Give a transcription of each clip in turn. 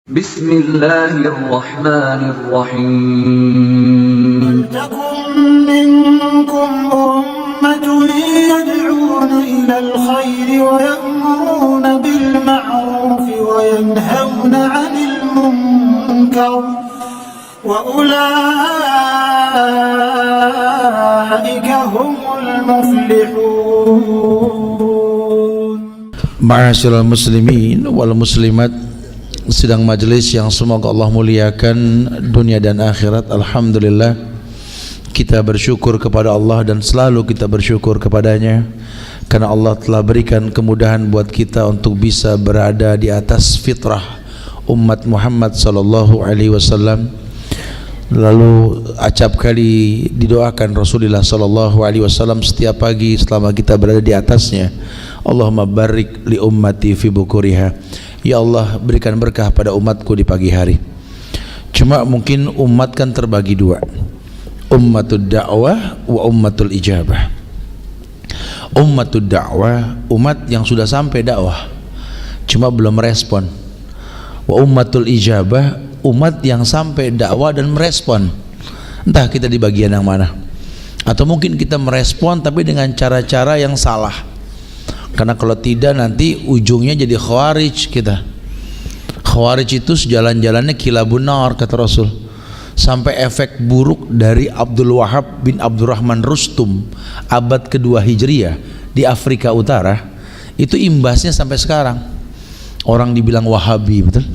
Bismillahirrahmanirrahim. ولتكن منكم أمة يدعون إلى الخير ويأمرون بالمعروف وينهون عن المنكر وأولئك هم المفلحون. Ma'asyiral muslimin wal muslimat, sidang majelis yang semoga Allah muliakan dunia dan akhirat. Alhamdulillah, kita bersyukur kepada Allah dan selalu kita bersyukur kepadanya karena Allah telah berikan kemudahan buat kita untuk bisa berada di atas fitrah umat Muhammad sallallahu alaihi wasallam. Lalu acap kali didoakan Rasulullah sallallahu alaihi wasallam setiap pagi selama kita berada di atasnya, Allahumma barik li ummati fi bukuriha. Ya Allah, berikan berkah pada umatku di pagi hari. Cuma mungkin umat kan terbagi dua, ummatud da'wah wa ummatul ijabah. Ummatud da'wah, umat yang sudah sampai dakwah cuma belum merespon. Wa ummatul ijabah, umat yang sampai dakwah dan merespon. Entah kita di bagian yang mana, atau mungkin kita merespon tapi dengan cara-cara yang salah. Karena kalau tidak nanti ujungnya jadi khawarij kita. Khawarij itu sejalan-jalannya kilabun nar kata Rasul. Sampai efek buruk dari Abdul Wahab bin Abdurrahman Rustum abad kedua Hijriah di Afrika Utara, itu imbasnya sampai sekarang. Orang dibilang Wahabi, betul?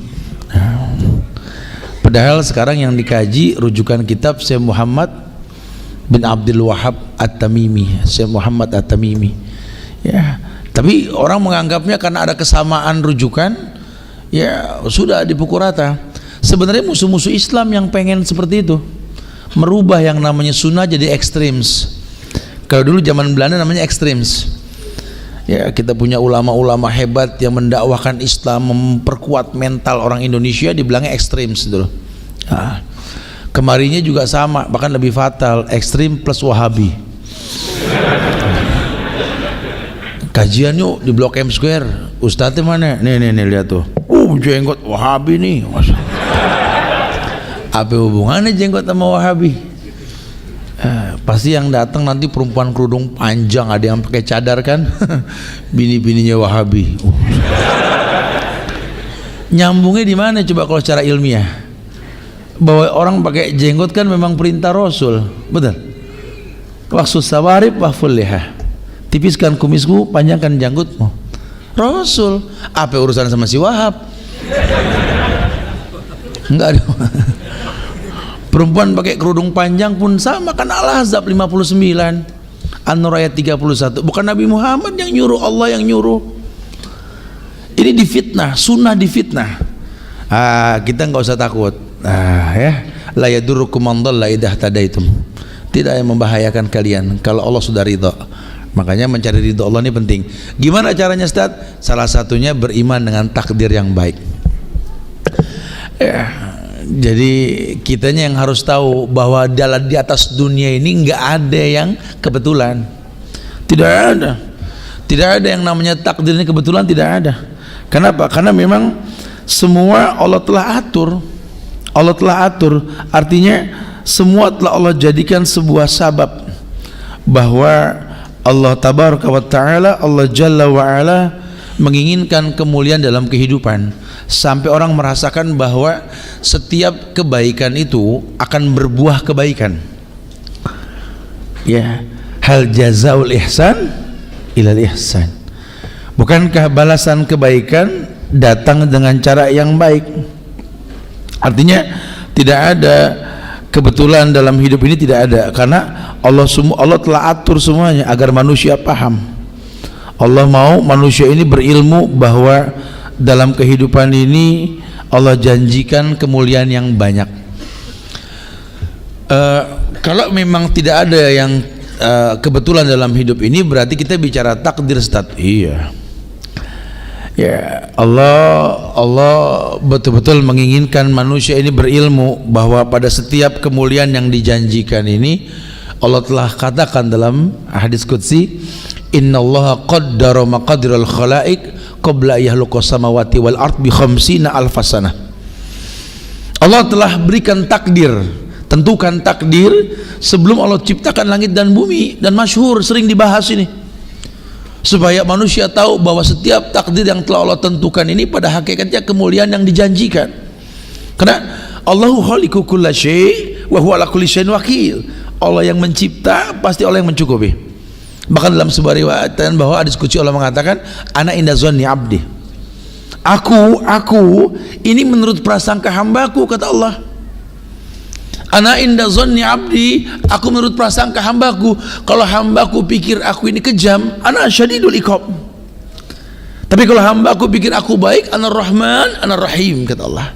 Padahal sekarang yang dikaji rujukan kitab Syekh Muhammad bin Abdul Wahab At-Tamimi, Syekh Muhammad At-Tamimi. Ya, tapi orang menganggapnya karena ada kesamaan rujukan, ya sudah dipukul rata. Sebenarnya musuh-musuh Islam yang pengen seperti itu, merubah yang namanya sunnah jadi ekstrems. Kalau dulu zaman Belanda namanya ekstrems. Ya, kita punya ulama-ulama hebat yang mendakwahkan Islam, memperkuat mental orang Indonesia, dibilangnya ekstrems dulu. Nah, kemarinya juga sama, bahkan lebih fatal, ekstrim plus Wahabi. Kajian yuk di Blok M Square, Ustadznya mana? Nih lihat tuh, jenggot Wahabi nih. Apa hubungannya jenggot sama Wahabi? Pasti yang datang nanti perempuan kerudung panjang, ada yang pakai cadar kan. Bini-bininya Wahabi. Nyambungnya di mana coba kalau secara ilmiah? Bahwa orang pakai jenggot kan memang perintah Rasul, betul? Waqsus sawarib waqful liha, tipiskan kumisku, panjangkan janggutmu. Rasul. Apa urusan sama si Wahab? Enggak ada. Perempuan pakai kerudung panjang pun sama kan, Al-Ahzab 59, An-Nur ayat 31. Bukan Nabi Muhammad yang nyuruh, Allah yang nyuruh. Ini difitnah, sunnah difitnah. Kita nggak usah takut. Ya, la yadurrukum man dhalla idza tadaitum. Tidak yang membahayakan kalian kalau Allah sudah ridha. Makanya mencari ridha Allah ini penting. Gimana caranya, Ustaz? Salah satunya beriman dengan takdir yang baik. Ya. Jadi kitanya yang harus tahu bahwa di atas dunia ini nggak ada yang kebetulan, tidak ada yang namanya takdir ini kebetulan, tidak ada. Kenapa? Karena memang semua Allah telah atur, artinya semua telah Allah jadikan sebuah sabab, bahwa Allah tabaraka wa ta'ala, Allah jalla wa ala menginginkan kemuliaan dalam kehidupan, sampai orang merasakan bahwa setiap kebaikan itu akan berbuah kebaikan. Ya, hal jazaul ihsan ilal ihsan. Bukankah balasan kebaikan datang dengan cara yang baik? Artinya tidak ada kebetulan dalam hidup ini, tidak ada, karena Allah telah atur semuanya agar manusia paham. Allah mau manusia ini berilmu bahwa dalam kehidupan ini Allah janjikan kemuliaan yang banyak. Kalau memang tidak ada yang kebetulan dalam hidup ini, berarti kita bicara takdir, Ustaz. Iya. Ya, Allah betul-betul menginginkan manusia ini berilmu bahwa pada setiap kemuliaan yang dijanjikan ini, Allah telah katakan dalam hadis qudsi, innallaha qaddara maqadiral khalaiq qabla yahluqas samawati wal ard bi khamsina alfasanah. Allah telah berikan takdir, tentukan takdir sebelum Allah ciptakan langit dan bumi, dan masyhur sering dibahas ini, supaya manusia tahu bahwa setiap takdir yang telah Allah tentukan ini pada hakikatnya kemuliaan yang dijanjikan. Karena Allahu khaliqu kulla syai' wa huwa ala kulli syai'in wakil. Allah yang mencipta, pasti Allah yang mencukupi. Bahkan dalam sebuah riwayat bahwa hadis qudsi Allah mengatakan, ana inda zanni abdi. Aku ini menurut prasangka hambaku, kata Allah. Ana inda zanni abdi, aku menurut prasangka hambaku. Kalau hambaku pikir aku ini kejam, ana syadidul iqab. Tapi kalau hambaku pikir aku baik, ana rahman, ana rahim, kata Allah.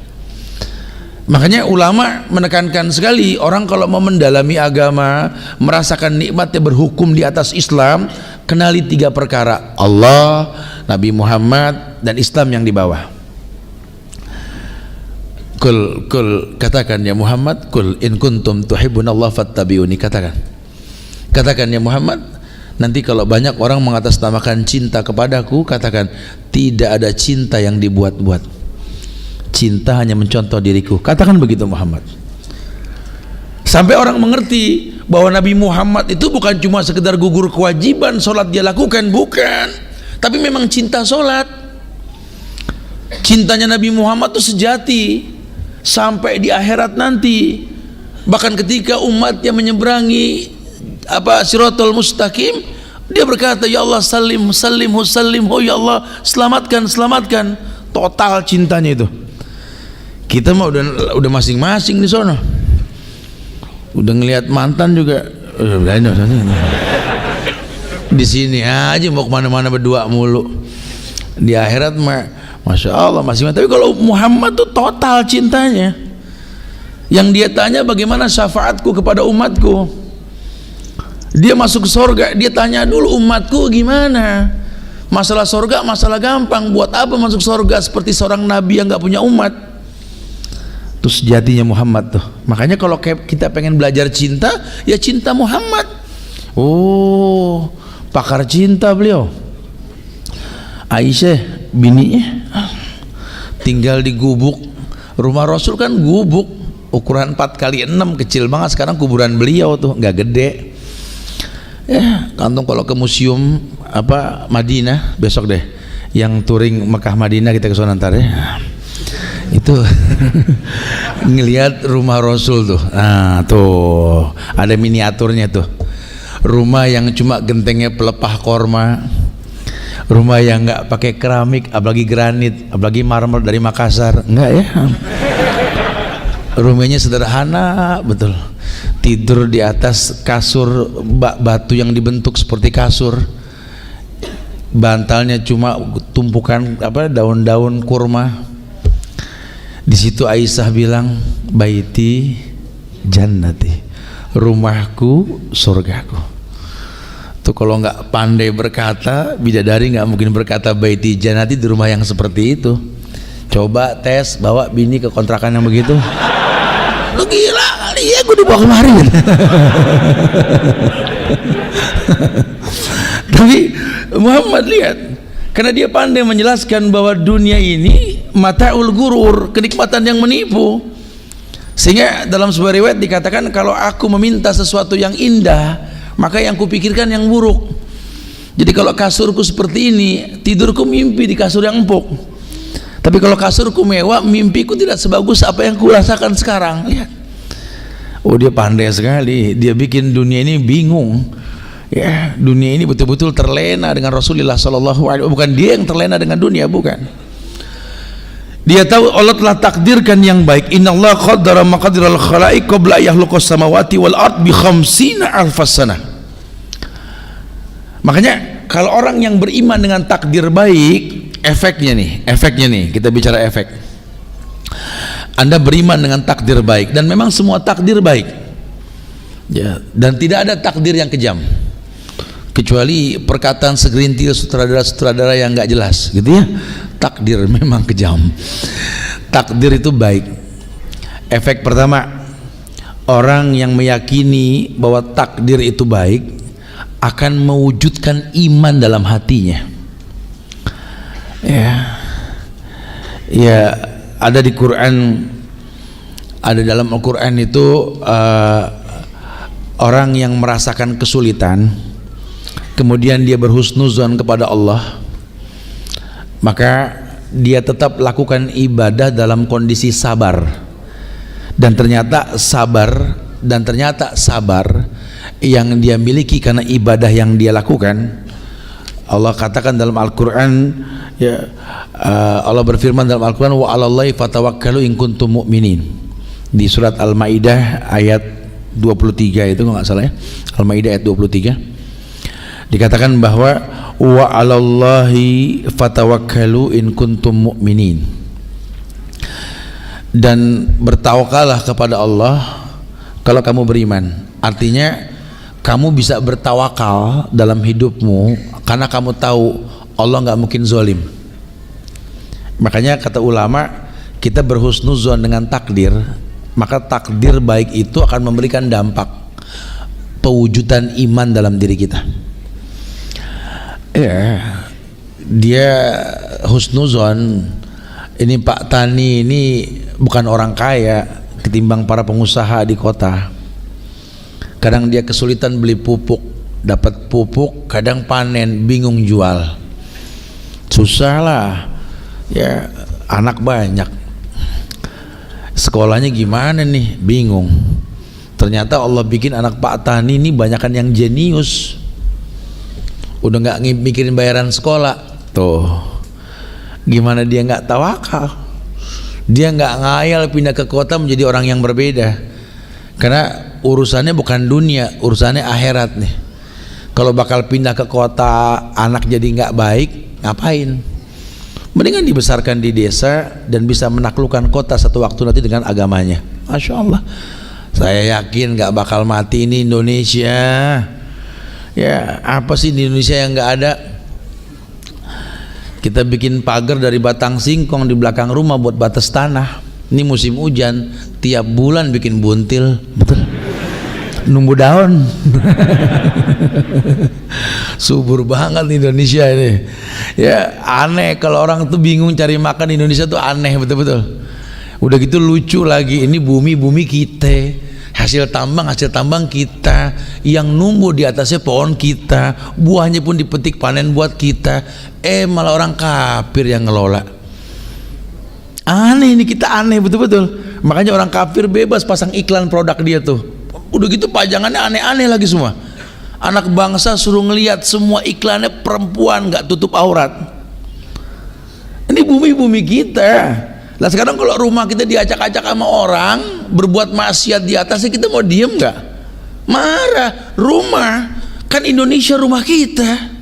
Makanya ulama menekankan sekali, orang kalau mau mendalami agama, merasakan nikmatnya berhukum di atas Islam, kenali 3 perkara: Allah, Nabi Muhammad, dan Islam yang di bawah. Kul katakan ya Muhammad, kul in kuntum tuhibbunallah fattabi'uni. Katakan ya Muhammad, nanti kalau banyak orang mengatasnamakan cinta kepadaku, katakan tidak ada cinta yang dibuat-buat, cinta hanya mencontoh diriku. Katakan begitu Muhammad, sampai orang mengerti bahwa Nabi Muhammad itu bukan cuma sekedar gugur kewajiban sholat dia lakukan, bukan, tapi memang cinta sholat. Cintanya Nabi Muhammad itu sejati sampai di akhirat nanti. Bahkan ketika umatnya menyeberangi Siratal Mustaqim, dia berkata, ya Allah salim ya Allah, selamatkan. Total cintanya itu. Kita mah udah masing-masing di sono, udah ngelihat mantan juga, di sini aja mau kemana-mana berdua mulu. Di akhirat mah Masya Allah masing-masing. Tapi kalau Muhammad tuh total cintanya. Yang dia tanya, bagaimana syafaatku kepada umatku? Dia masuk surga, dia tanya dulu, umatku gimana? Masalah surga masalah gampang, buat apa masuk surga seperti seorang nabi yang gak punya umat? Terus sejatinya Muhammad tuh. Makanya kalau kita pengen belajar cinta, ya cinta Muhammad. Oh, pakar cinta beliau. Aisyah bininya tinggal di gubuk. Rumah Rasul kan gubuk ukuran 4x6, kecil banget. Sekarang kuburan beliau tuh nggak gede ya. Kantung kalau ke museum Madinah besok deh, yang touring Mekah Madinah, kita ke sana ntar ya. Itu ngelihat rumah Rasul tuh. Nah tuh ada miniaturnya tuh. Rumah yang cuma gentengnya pelepah korma, rumah yang nggak pakai keramik, apalagi granit, apalagi marmer dari Makassar, enggak ya. Rumahnya sederhana betul, tidur di atas kasur batu yang dibentuk seperti kasur, bantalnya cuma tumpukan daun-daun kurma. Di situ Aisyah bilang, baiti jannati, rumahku surgaku. Tuh kalau nggak pandai berkata, bidadari nggak mungkin berkata baiti jannati di rumah yang seperti itu. Coba tes bawa bini ke kontrakan yang begitu. Lu gila kali ya, gue dibawa kemarin. Tapi Muhammad lihat, karena dia pandai menjelaskan bahwa dunia ini mata'ul gurur, kenikmatan yang menipu. Sehingga dalam sebuah riwayat dikatakan, kalau aku meminta sesuatu yang indah, maka yang kupikirkan yang buruk. Jadi kalau kasurku seperti ini, tidurku mimpi di kasur yang empuk. Tapi kalau kasurku mewah, mimpiku tidak sebagus apa yang kurasakan sekarang. Lihat, oh dia pandai sekali. Dia bikin dunia ini bingung. Ya, dunia ini betul-betul terlena dengan Rasulullah SAW. Bukan dia yang terlena dengan dunia, bukan. Dia tahu Allah telah takdirkan yang baik. Innallaha qaddara maqadiral khalaiq qabla yakhluqas samawati wal ard bi 50 alfas sanah. Makanya kalau orang yang beriman dengan takdir baik, efeknya nih, kita bicara efek. Anda beriman dengan takdir baik, dan memang semua takdir baik ya, dan tidak ada takdir yang kejam, kecuali perkataan segelintir sutradara-sutradara yang nggak jelas gitu ya. Takdir memang kejam, takdir itu baik. Efek pertama, orang yang meyakini bahwa takdir itu baik akan mewujudkan iman dalam hatinya. Ya ada di Quran Ada dalam Al-Quran itu orang yang merasakan kesulitan, kemudian dia berhusnuzon kepada Allah, maka dia tetap lakukan ibadah dalam kondisi sabar. Dan ternyata sabar yang dia miliki karena ibadah yang dia lakukan, Allah katakan dalam Al-Quran, ya, Allah berfirman dalam Al-Quran, wa 'alallahi fatawakkalu in kuntum mu'minin. Di surat Al-Maidah ayat 23 itu kalau nggak salah ya, Al-Maidah ayat 23 dikatakan bahwa wa 'alallahi fatawakkalu in kuntum mu'minin, dan bertawakallah kepada Allah kalau kamu beriman. Artinya kamu bisa bertawakal dalam hidupmu karena kamu tahu Allah nggak mungkin zalim. Makanya kata ulama, kita berhusnuzon dengan takdir, maka takdir baik itu akan memberikan dampak pewujudan iman dalam diri kita. Ya, dia husnuzon, ini Pak Tani ini bukan orang kaya ketimbang para pengusaha di kota. Kadang dia kesulitan beli pupuk, dapat pupuk, kadang panen bingung jual, susah lah ya, anak banyak, sekolahnya gimana nih, bingung. Ternyata Allah bikin anak Pak Tani ini banyakan yang jenius, udah nggak mikirin bayaran sekolah. Tuh gimana dia nggak tawakal, dia nggak ngayal pindah ke kota menjadi orang yang berbeda, karena urusannya bukan dunia, urusannya akhirat nih. Kalau bakal pindah ke kota, anak jadi nggak baik, ngapain? Mendingan dibesarkan di desa dan bisa menaklukkan kota satu waktu nanti dengan agamanya. Masya Allah, saya yakin nggak bakal mati ini Indonesia. Ya, apa sih di Indonesia yang nggak ada? Kita bikin pagar dari batang singkong di belakang rumah buat batas tanah. Ini musim hujan, tiap bulan bikin buntil, betul? Nunggu daun. Subur banget Indonesia ini. Ya aneh kalau orang tuh bingung cari makan di Indonesia tuh aneh, betul-betul. Udah gitu lucu lagi, ini bumi kita, hasil tambang kita, yang numbuh di atasnya pohon kita, buahnya pun dipetik panen buat kita. Malah orang kafir yang ngelola. Aneh ini, kita aneh betul-betul. Makanya orang kafir bebas pasang iklan produk dia tuh. Udah gitu pajangannya aneh-aneh lagi semua. Anak bangsa suruh ngelihat semua iklannya perempuan nggak tutup aurat. Ini bumi kita. Lah sekarang kalau rumah kita diacak-acak sama orang berbuat maksiat di atasnya, kita mau diem nggak? Marah. Rumah kan Indonesia rumah kita.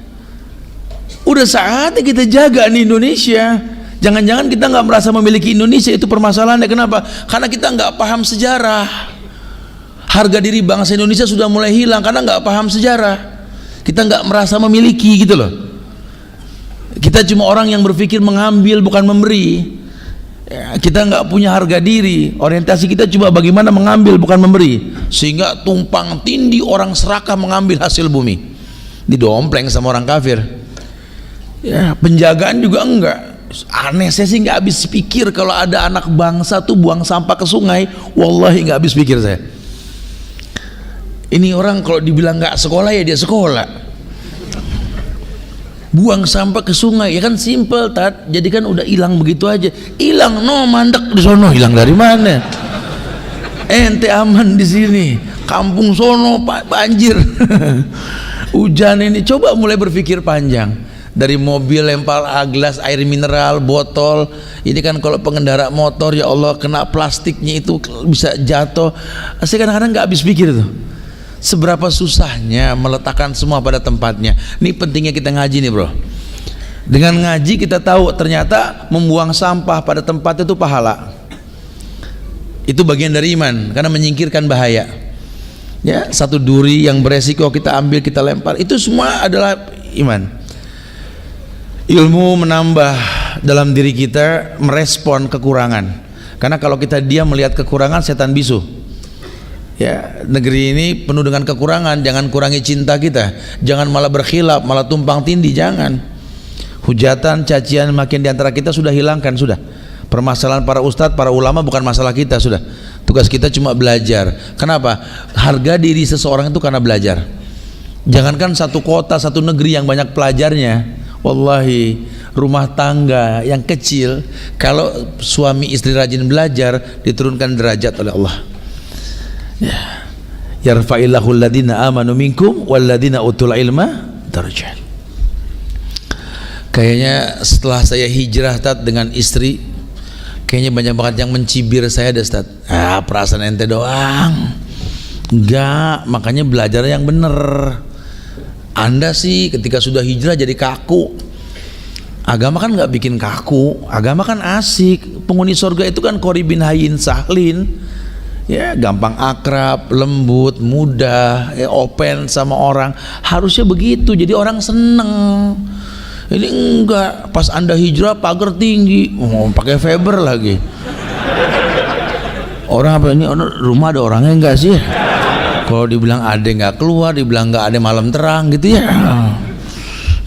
Udah saatnya kita jaga nih Indonesia. Jangan-jangan kita nggak merasa memiliki Indonesia, itu permasalahannya. Kenapa? Karena kita nggak paham sejarah. Harga diri bangsa Indonesia sudah mulai hilang karena nggak paham sejarah. Kita nggak merasa memiliki gitu loh. Kita cuma orang yang berpikir mengambil bukan memberi. Ya, kita nggak punya harga diri. Orientasi kita cuma bagaimana mengambil bukan memberi. Sehingga tumpang tindih orang serakah mengambil hasil bumi. Didompleng sama orang kafir. Ya, penjagaan juga enggak. Aneh, saya sih nggak habis pikir kalau ada anak bangsa tuh buang sampah ke sungai. Wallahi nggak habis pikir saya. Ini orang kalau dibilang nggak sekolah ya dia sekolah. Buang sampah ke sungai ya kan simple tat. Jadi kan udah hilang begitu aja. Hilang no mandek di sono, hilang dari mana? Ente aman di sini. Kampung sono banjir. Hujan ini, coba mulai berpikir panjang. Dari mobil lempar gelas air mineral, botol. Ini kan kalau pengendara motor ya Allah kena plastiknya itu bisa jatuh. Saya kadang-kadang nggak habis pikir tuh. Seberapa susahnya meletakkan semua pada tempatnya. Ini pentingnya kita ngaji nih bro. Dengan ngaji kita tahu ternyata membuang sampah pada tempatnya itu pahala. Itu bagian dari iman karena menyingkirkan bahaya. Ya, satu duri yang beresiko kita ambil, kita lempar, itu semua adalah iman. Ilmu menambah dalam diri kita, merespon kekurangan. Karena kalau kita diam melihat kekurangan, setan bisu. Ya, negeri ini penuh dengan kekurangan. Jangan kurangi cinta kita, jangan malah berkhilaf, malah tumpang tindih, jangan. Hujatan, cacian makin diantara kita sudah hilangkan, sudah. Permasalahan para ustadz, para ulama bukan masalah kita, sudah. Tugas kita cuma belajar. Kenapa? Harga diri seseorang itu karena belajar. Jangankan satu kota, satu negeri yang banyak pelajarnya, wallahi rumah tangga yang kecil, kalau suami istri rajin belajar, diturunkan derajat oleh Allah. Ya. Yarfa'illahu alladhina amanu minkum walladhina utul ilma darajat. Kayaknya setelah saya hijrah dengan istri, kayaknya banyak banget yang mencibir saya deh, Ustaz. Perasaan ente doang. Enggak, makanya belajar yang bener. Anda sih ketika sudah hijrah jadi kaku. Agama kan nggak bikin kaku, agama kan asik. Penghuni surga itu kan qoribin hayyin sahlin, ya gampang akrab, lembut, mudah, open sama orang. Harusnya begitu, jadi orang seneng. Ini enggak, pas Anda hijrah pagar tinggi, pakai Faber lagi. Orang apa ini, rumah ada orangnya enggak sih? Kalau dibilang ada nggak keluar, dibilang nggak ada malam terang gitu ya.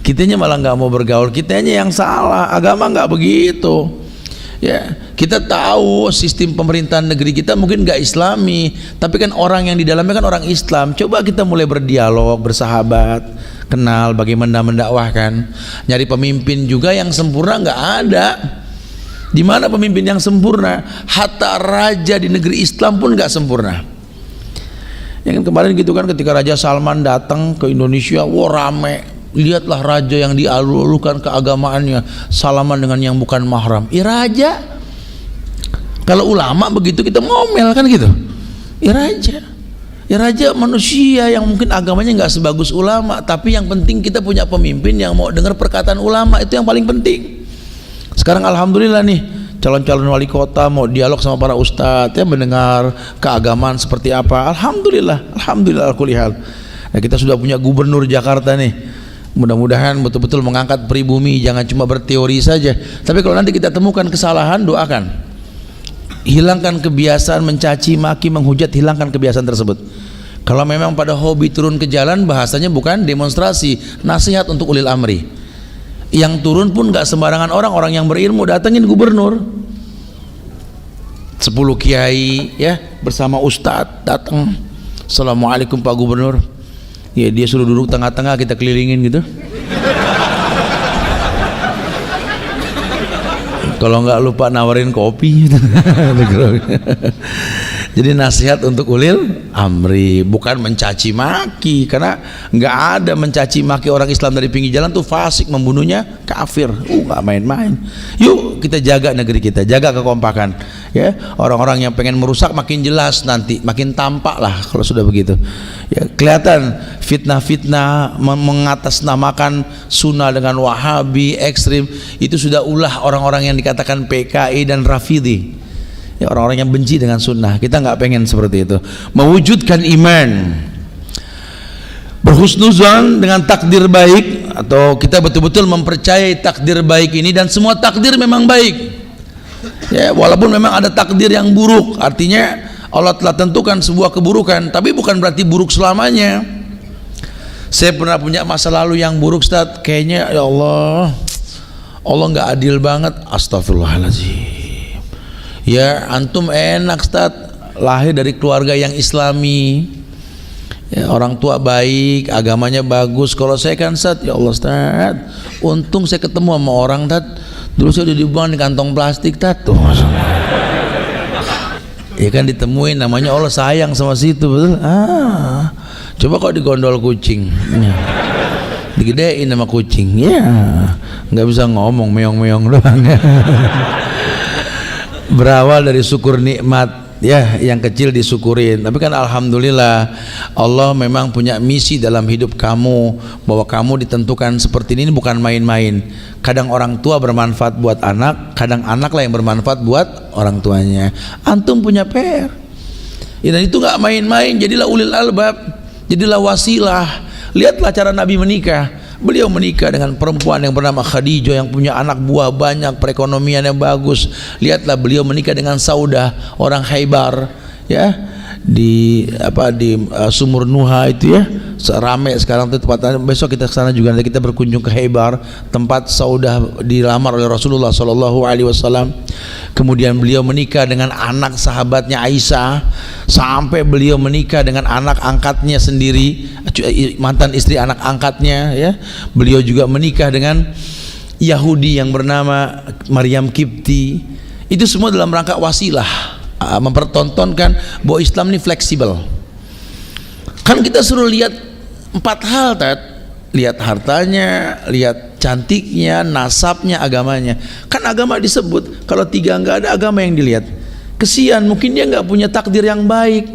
Kitanya malah nggak mau bergaul, kitanya yang salah. Agama nggak begitu. Ya, kita tahu sistem pemerintahan negeri kita mungkin nggak Islami, tapi kan orang yang di dalamnya kan orang Islam. Coba kita mulai berdialog, bersahabat, kenal bagaimana mendakwahkan. Nyari pemimpin juga yang sempurna nggak ada. Di mana pemimpin yang sempurna? Hatta raja di negeri Islam pun nggak sempurna. Yang kemarin gitu kan, ketika Raja Salman datang ke Indonesia, wah rame. Lihatlah raja yang dialulukan keagamaannya, salaman dengan yang bukan mahram. Raja. Kalau ulama begitu kita ngomel kan gitu. Raja. Raja manusia yang mungkin agamanya nggak sebagus ulama, tapi yang penting kita punya pemimpin yang mau dengar perkataan ulama, itu yang paling penting. Sekarang alhamdulillah nih, calon-calon wali kota mau dialog sama para ustadz, ya mendengar keagamaan seperti apa. Alhamdulillah, alhamdulillah kulihal. Nah, kita sudah punya gubernur Jakarta nih. Mudah-mudahan betul-betul mengangkat pribumi, jangan cuma berteori saja. Tapi kalau nanti kita temukan kesalahan, doakan. Hilangkan kebiasaan mencaci, maki, menghujat, hilangkan kebiasaan tersebut. Kalau memang pada hobi turun ke jalan, bahasanya bukan demonstrasi, nasihat untuk ulil amri. Yang turun pun gak sembarangan orang yang berilmu, datengin gubernur. 10 kiai ya bersama ustadz datang. Assalamualaikum Pak Gubernur. Ya dia suruh duduk tengah-tengah, kita kelilingin gitu. Kalau nggak lupa nawarin kopi. Jadi nasihat untuk ulil amri, bukan mencaci maki, karena nggak ada mencaci maki orang Islam dari pinggir jalan tuh fasik, membunuhnya kafir. Nggak main-main. Yuk kita jaga negeri kita, jaga kekompakan. Ya, orang-orang yang pengen merusak makin jelas nanti, makin tampak lah kalau sudah begitu. Ya, kelihatan fitnah-fitnah mengatasnamakan sunnah dengan wahabi ekstrim, itu sudah ulah orang-orang yang dikatakan PKI dan Rafidhi. Ya, orang-orang yang benci dengan sunnah. Kita nggak pengen seperti itu. Mewujudkan iman, berhusnuzan dengan takdir baik, atau kita betul-betul mempercayai takdir baik ini, dan semua takdir memang baik. Ya, walaupun memang ada takdir yang buruk, artinya Allah telah tentukan sebuah keburukan, tapi bukan berarti buruk selamanya. Saya pernah punya masa lalu yang buruk, Ustaz. Kayaknya ya Allah nggak adil banget. Astagfirullahaladzim. Ya antum enak, Ustaz, lahir dari keluarga yang Islami, ya, orang tua baik, agamanya bagus. Kalau saya kan, Ustaz, ya Allah Ustaz, untung saya ketemu sama orang, Ustaz. Dulu saya udah dibuang di kantong plastik, Ustaz. Tuh, ya kan ditemuin, namanya Allah sayang sama situ, betul. Coba kok digondol kucing, ya. Digedein sama kucing, ya nggak bisa ngomong, meong-meong doang. Berawal dari syukur nikmat, ya yang kecil disyukurin. Tapi kan alhamdulillah Allah memang punya misi dalam hidup kamu, bahwa kamu ditentukan seperti ini bukan main-main. Kadang orang tua bermanfaat buat anak, kadang anak lah yang bermanfaat buat orang tuanya. Antum punya PR, ya, dan itu nggak main-main. Jadilah ulil albab, jadilah wasilah. Lihatlah cara Nabi menikah. Beliau menikah dengan perempuan yang bernama Khadijah, yang punya anak buah banyak, perekonomiannya bagus. Lihatlah beliau menikah dengan Saudah, orang Khaybar, ya. Sumur Nuha itu ya, ramai sekarang itu tempatnya. Besok kita kesana juga, nanti kita berkunjung ke Khaybar, tempat Saudah dilamar oleh Rasulullah SAW. Kemudian beliau menikah dengan anak sahabatnya Aisyah, sampai beliau menikah dengan anak angkatnya sendiri, mantan istri anak angkatnya ya. Beliau juga menikah dengan Yahudi yang bernama Maryam Kipti. Itu semua dalam rangka wasilah, mempertontonkan bahwa Islam ini fleksibel. Kan kita suruh lihat 4 hal, lihat hartanya, lihat cantiknya, nasabnya, agamanya. Kan agama disebut, kalau 3 nggak ada, agama yang dilihat. Kesian, mungkin dia nggak punya takdir yang baik,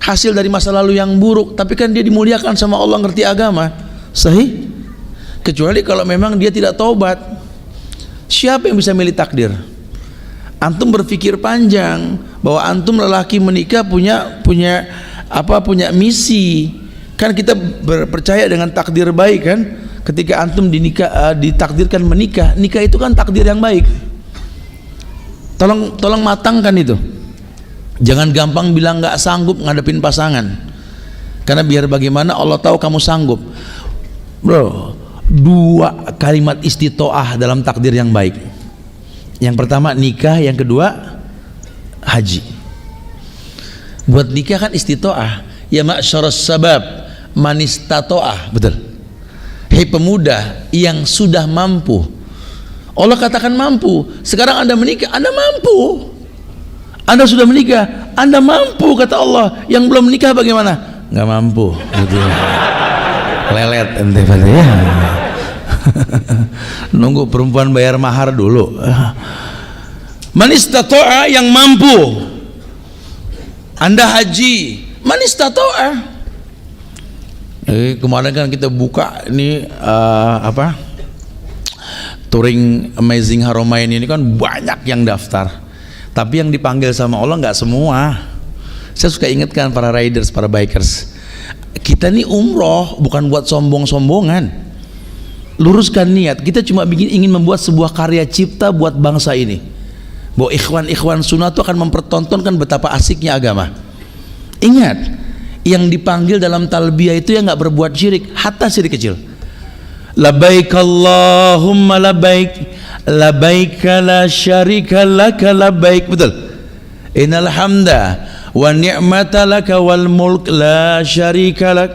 hasil dari masa lalu yang buruk, tapi kan dia dimuliakan sama Allah, ngerti agama. Sahih? Kecuali kalau memang dia tidak taubat. Siapa yang bisa milih takdir? Antum berpikir panjang bahwa antum lelaki menikah punya misi. Kan kita percaya dengan takdir baik kan? Ketika antum ditakdirkan menikah, nikah itu kan takdir yang baik. Tolong matangkan itu. Jangan gampang bilang nggak sanggup ngadepin pasangan. Karena biar bagaimana Allah tahu kamu sanggup. Bro, 2 kalimat istitoah dalam takdir yang baik. Yang pertama nikah, yang kedua haji. Buat nikah kan istitoah. Ya ma'syaras sabab manistatoah. Betul. Hei pemuda yang sudah mampu. Allah katakan mampu. Sekarang Anda menikah, Anda mampu. Anda sudah menikah, Anda mampu, kata Allah. Yang belum menikah bagaimana? Nggak mampu. Gitu. Lelet ente pada ya. Nunggu perempuan bayar mahar dulu. Man istata'a, yang mampu. Anda haji, man istata'a. Kemarin kan kita buka ini touring Amazing Haramain ini kan banyak yang daftar. Tapi yang dipanggil sama Allah nggak semua. Saya suka ingatkan para riders, para bikers, kita ini umroh bukan buat sombong-sombongan. Luruskan niat, kita cuma ingin membuat sebuah karya cipta buat bangsa ini. Bahwa ikhwan-ikhwan sunnah itu akan mempertontonkan betapa asiknya agama. Ingat, yang dipanggil dalam talbiyah itu yang nggak berbuat syirik, hatta syirik kecil. Labbaik Allahumma labbaik, labbaik la syarika laka labbaik. Betul. Innal hamda wa ni'mata laka wal mulk la syarika lak.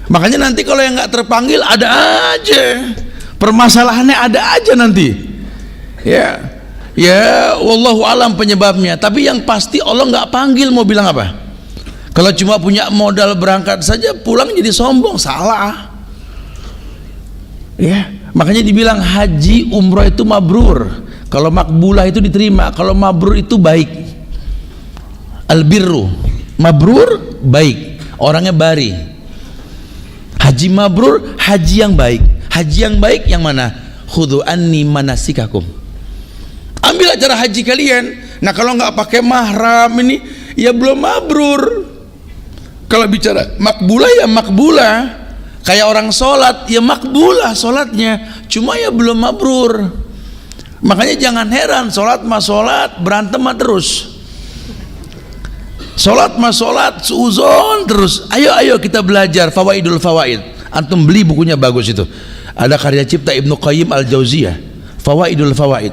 Makanya nanti kalau yang nggak terpanggil ada aja permasalahannya, ada aja nanti. Ya, wallahu alam penyebabnya. Tapi yang pasti Allah nggak panggil, mau bilang apa? Kalau cuma punya modal berangkat saja pulang jadi sombong, salah. Ya, makanya dibilang haji umroh itu mabrur. Kalau makbulah itu diterima, kalau mabrur itu baik. Albirru, mabrur baik, orangnya bari. Haji mabrur, haji yang baik. Haji yang baik yang mana? Khudhu anni manasikakum. Ambil acara haji kalian. Nah kalau nggak pakai mahram ini, ya belum mabrur. Kalau bicara makbulah ya makbulah. Kayak orang sholat, ya makbulah sholatnya. Cuma ya belum mabrur. Makanya jangan heran, sholat mah sholat, berantem mah terus. Sholat mah sholat, suuzon terus. Ayo kita belajar Fawaidul Fawaid. Antum beli bukunya, bagus itu. Ada karya cipta Ibnu Qayyim Al-Jauziyah, Fawaidul Fawaid.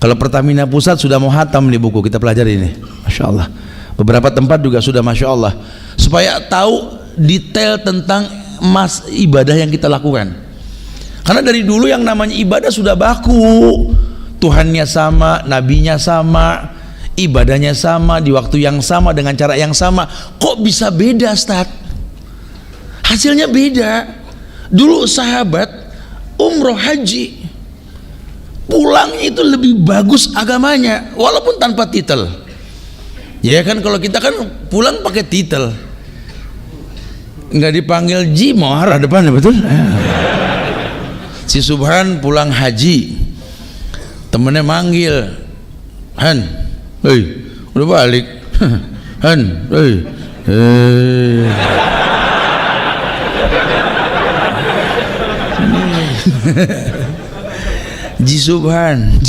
Kalau Pertamina Pusat sudah mau hatam nih buku, kita pelajari ini. Masya Allah. Beberapa tempat juga sudah Masya Allah. Supaya tahu detail tentang ibadah yang kita lakukan. Karena dari dulu yang namanya ibadah sudah baku. Tuhannya sama, nabinya sama, ibadahnya sama, di waktu yang sama, dengan cara yang sama. Kok bisa beda, Ustaz? Hasilnya beda. Dulu sahabat umroh haji, pulangnya itu lebih bagus agamanya, walaupun tanpa titel. Ya kan, kalau kita kan pulang pakai titel, nggak dipanggil Ji, marah depannya, betul. Si Subhan pulang haji, temennya manggil, Han, hei, udah balik. Han, hei, Ji Subhan,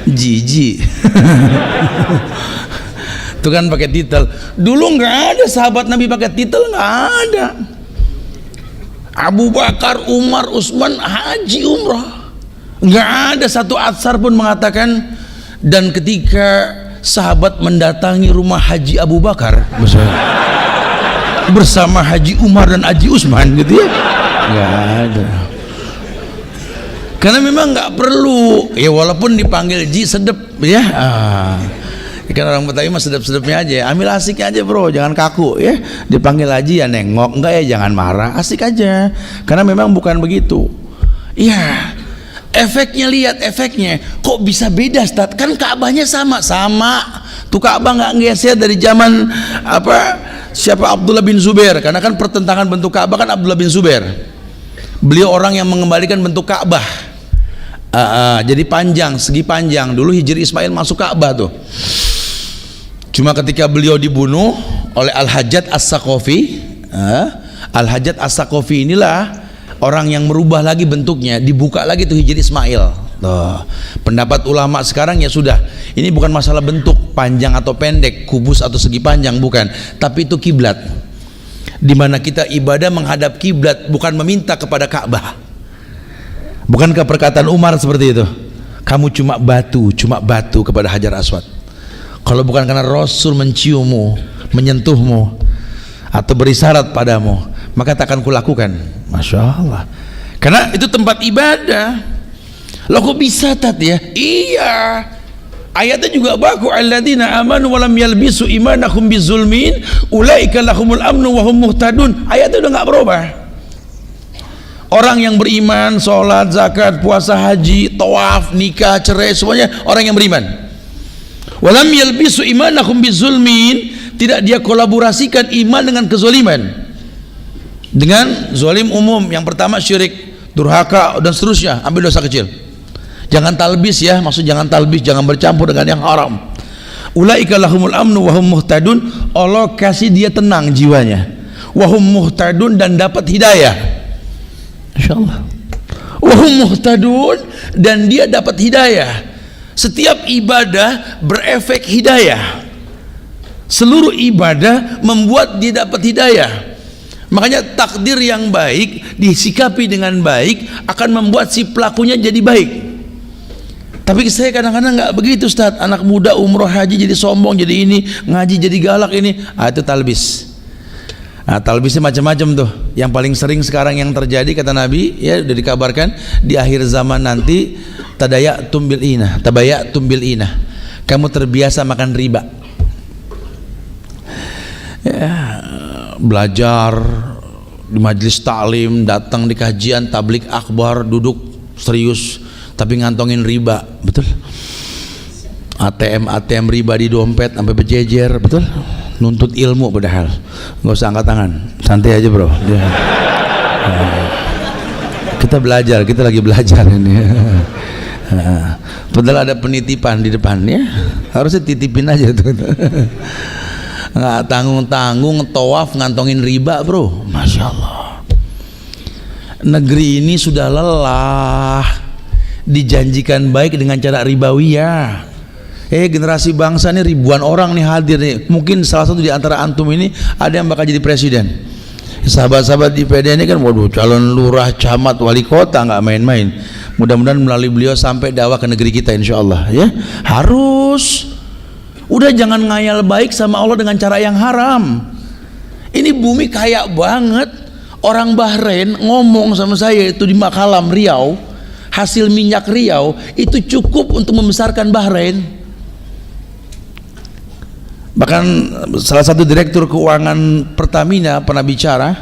Jijik. Itu kan pakai titel. Dulu nggak ada sahabat Nabi pakai titel, nggak ada. Abu Bakar, Umar, Utsman haji umrah, nggak ada satu atsar pun mengatakan. Dan ketika sahabat mendatangi rumah Haji Abu Bakar bersama Haji Umar dan Haji Utsman gitu ya, nggak ada. Karena memang nggak perlu ya, walaupun dipanggil Ji sedep ya. Kan orang Betawi mah sedep-sedepnya aja, ambil asiknya aja bro, jangan kaku ya. Dipanggil Haji ya nengok, enggak ya jangan marah, asik aja. Karena memang bukan begitu. Iya, efeknya, lihat efeknya. Kok bisa beda Ustaz? Kan Ka'bahnya sama. Tuh Ka'bah nggak geser dari zaman siapa, Abdullah bin Zubair. Karena kan pertentangan bentuk Ka'bah kan Abdullah bin Zubair. Beliau orang yang mengembalikan bentuk Ka'bah. Jadi panjang, segi panjang. Dulu Hijri Ismail masuk Ka'bah tuh. Cuma ketika beliau dibunuh oleh Al-Hajjaj As-Saqafi, Al-Hajjaj As-Saqafi inilah orang yang merubah lagi bentuknya, dibuka lagi tuh Hijri Ismail. Pendapat ulama sekarang ya sudah, ini bukan masalah bentuk panjang atau pendek, kubus atau segi panjang, bukan, tapi itu kiblat, dimana kita ibadah menghadap kiblat, bukan meminta kepada Ka'bah. Bukankah perkataan Umar seperti itu? Kamu cuma batu kepada Hajar Aswad. Kalau bukan karena Rasul menciummu, menyentuhmu, atau berisyarat padamu, maka takkan kulakukan. Masya Allah. Karena itu tempat ibadah. Loh kok bisa Tat ya? Iya. Ayatnya juga baku, alladzina amanu wa lam yalbisu imanahum bizulmin ulaika lahumul amnu wa hum muhtadun. Ayatnya udah nggak berubah. Orang yang beriman, sholat, zakat, puasa, haji, tawaf, nikah, cerai, semuanya orang yang beriman. Walam yalbisu imanakum bizulmin, tidak dia kolaborasikan iman dengan kezaliman, dengan zalim umum. Yang pertama syirik, durhaka dan seterusnya, ambil dosa kecil. Jangan talbis ya, maksud jangan talbis, jangan bercampur dengan yang haram. Ulaika lahumul amnu wa hum muhtadun, Allah kasih dia tenang jiwanya. Wa hum muhtadun, dan dapat hidayah. Insyaallah. Wa hum muhtadun, dan dia dapat hidayah. Setiap ibadah berefek hidayah. Seluruh ibadah membuat dia dapat hidayah. Makanya takdir yang baik disikapi dengan baik akan membuat si pelakunya jadi baik. Tapi saya kadang-kadang nggak begitu Ustaz. Anak muda umroh haji jadi sombong, jadi ini, ngaji jadi galak ini. Itu talbis. Talbisnya macam-macam tuh. Yang paling sering sekarang yang terjadi kata Nabi, ya udah dikabarkan di akhir zaman nanti, tabayatum bil inah. Kamu terbiasa makan riba. Ya, belajar di majelis taklim, datang di kajian tablik akbar, duduk serius tapi ngantongin riba, betul? ATM riba di dompet sampai berjejer, betul? Nuntut ilmu padahal nggak usah angkat tangan, santai aja bro ya. Kita belajar, kita lagi belajar ini. Padahal ada penitipan di depan ya, harusnya titipin aja tuh. Nggak tanggung-tanggung tawaf ngantongin riba bro. Masya Allah, negeri ini sudah lelah dijanjikan baik dengan cara ribawiyah. Generasi bangsa ini ribuan orang nih hadir nih. Mungkin salah satu di antara antum ini ada yang bakal jadi presiden. Sahabat-sahabat di PD ini kan, waduh, calon lurah, camat, wali kota, nggak main-main. Mudah-mudahan melalui beliau sampai dakwah ke negeri kita, insya Allah ya. Harus. Udah jangan ngayal baik sama Allah dengan cara yang haram. Ini bumi kaya banget. Orang Bahrain ngomong sama saya itu di Makalam Riau, hasil minyak Riau itu cukup untuk membesarkan Bahrain. Bahkan salah satu direktur keuangan Pertamina pernah bicara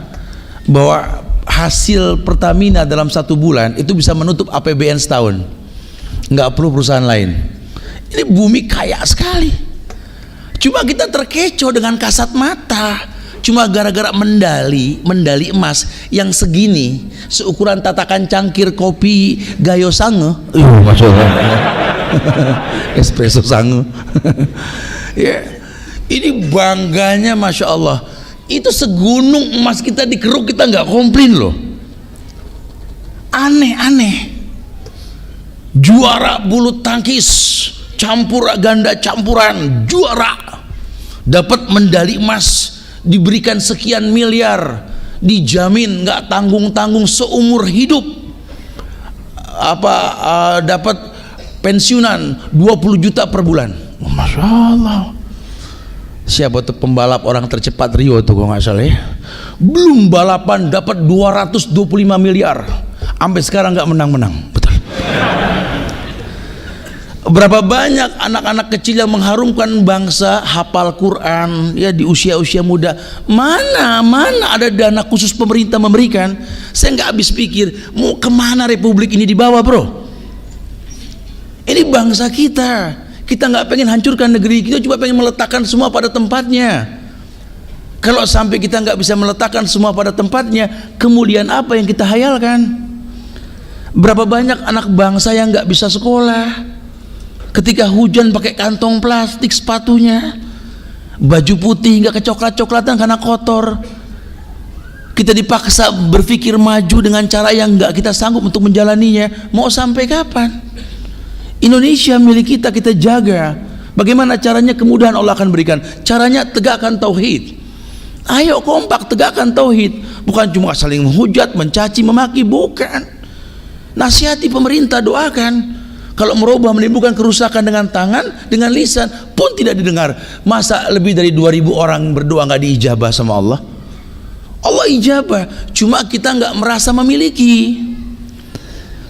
bahwa hasil Pertamina dalam 1 bulan itu bisa menutup APBN setahun, nggak perlu perusahaan lain. Ini bumi kaya sekali, cuma kita terkecoh dengan kasat mata. Cuma gara-gara medali emas yang segini, seukuran tatakan cangkir kopi Gayo Sange, Masya Allah. Espresso Sange. Ya, ini bangganya Masya Allah. Itu segunung emas kita dikeruk, kita nggak komplain loh. Aneh-aneh. juara bulu tangkis campur ganda campuran, juara, dapat medali emas, diberikan sekian miliar, dijamin nggak tanggung-tanggung seumur hidup, dapat pensiunan 20 juta per bulan. Masya Allah. Siapa tuh pembalap orang tercepat Rio tuh kalau nggak salah ya, belum balapan dapat 225 miliar, sampai sekarang nggak menang-menang. Betul. Berapa banyak anak-anak kecil yang mengharumkan bangsa, hafal Quran ya di usia-usia muda. Mana ada dana khusus pemerintah memberikan? Saya nggak habis pikir mau kemana republik ini dibawa, bro. Ini bangsa kita. Kita nggak pengen hancurkan negeri kita, cuma pengen meletakkan semua pada tempatnya. Kalau sampai kita nggak bisa meletakkan semua pada tempatnya, kemudian apa yang kita hayalkan? Berapa banyak anak bangsa yang nggak bisa sekolah? Ketika hujan pakai kantong plastik sepatunya, baju putih nggak kecoklat-coklatan karena kotor. Kita dipaksa berpikir maju dengan cara yang nggak kita sanggup untuk menjalaninya. Mau sampai kapan? Indonesia milik kita, kita jaga. Bagaimana caranya? Kemudahan Allah akan berikan. Caranya tegakkan tauhid. Ayo kompak tegakkan tauhid. Bukan cuma saling menghujat, mencaci, memaki, bukan. Nasihati pemerintah, doakan. Kalau merubah menimbulkan kerusakan dengan tangan, dengan lisan pun tidak didengar. Masa lebih dari 2000 orang berdoa nggak diijabah sama Allah? Allah ijabah, cuma kita nggak merasa memiliki.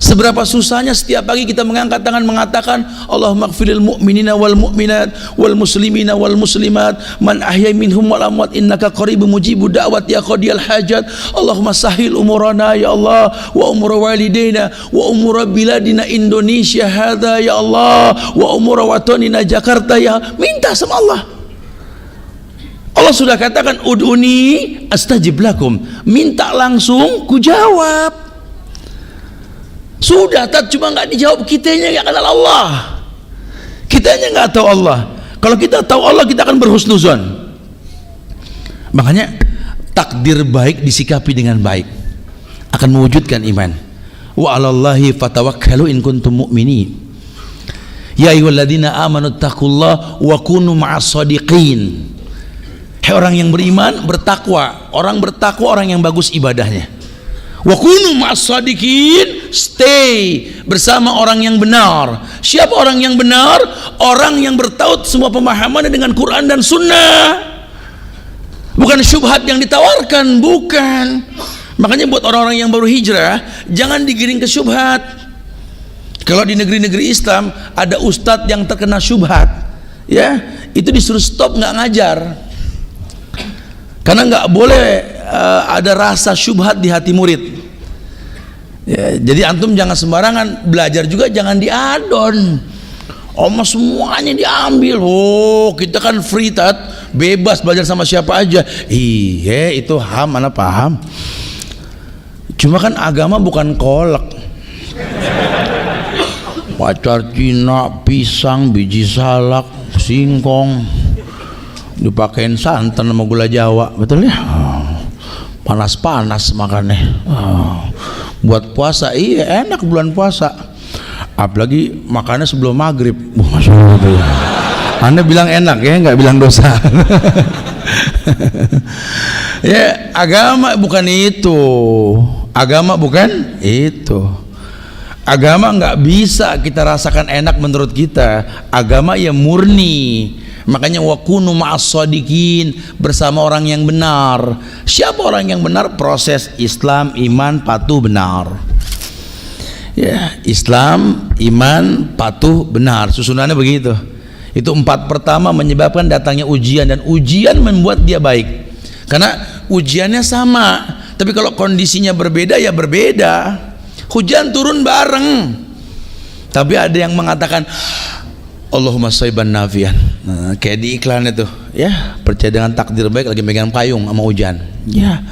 Seberapa susahnya setiap pagi kita mengangkat tangan mengatakan Allahumma ighfirlil mu'minina wal mu'minat wal muslimina wal muslimat man ahya minhum wal amwat innaka qaribun mujibud da'wat ya qadiyal hajat. Allahumma sahil umurana ya Allah wa umur walidaina wa umur biladina Indonesia hadza ya Allah wa umur watanina Jakarta ya. Minta sama Allah. Allah sudah katakan ud'uni astajib lakum, minta langsung ku jawab. Sudah, cuma nggak dijawab, kitanya nggak kenal Allah, kitanya nggak tahu Allah. Kalau kita tahu Allah, kita akan berhusnuzon. Makanya takdir baik disikapi dengan baik akan mewujudkan iman. Wa 'alallahi fatawakkalu in kuntum mu'minin. Ya ayyuhalladzina amanu taqullaha wa kunu ma'as shadiqin. Hai orang yang beriman, bertakwa. Orang bertakwa orang yang bagus ibadahnya. Wa kunu ma'as shadiqin, stay bersama orang yang benar. Siapa orang yang benar? Orang yang bertaut semua pemahamannya dengan Quran dan Sunnah, bukan syubhat yang ditawarkan, bukan. Makanya buat orang-orang yang baru hijrah, jangan digiring ke syubhat. Kalau di negeri-negeri Islam ada ustadz yang terkena syubhat, ya itu disuruh stop, nggak ngajar, karena nggak boleh ada rasa syubhat di hati murid. Ya, jadi antum jangan sembarangan belajar, juga jangan diadon. Semuanya diambil. Oh, kita kan free tat, bebas belajar sama siapa aja. Iya, itu mana paham. Cuma kan agama bukan kolak. Pacar Cina, pisang, biji salak, singkong, dipakein santan sama gula Jawa, betul ya? Panas-panas makannya. Buat puasa iya enak bulan puasa, apalagi makannya sebelum maghrib. Masya Allah. Anda bilang enak ya, nggak bilang dosa. Ya, agama bukan itu. Agama bukan itu. Agama nggak bisa kita rasakan enak menurut kita. Agama ya murni. Makanya wakunu ma'as shadiqin, bersama orang yang benar. Siapa orang yang benar? Proses Islam, iman, patuh, benar. Ya, Islam, iman, patuh, benar. Susunannya begitu. Itu 4 pertama menyebabkan datangnya ujian, dan ujian membuat dia baik. Karena ujiannya sama, tapi kalau kondisinya berbeda ya berbeda. Hujan turun bareng, tapi ada yang mengatakan Allahumma shayban nafian. Nah, kayak di iklan itu, ya, percaya dengan takdir baik, lagi megang payung sama hujan. Ya,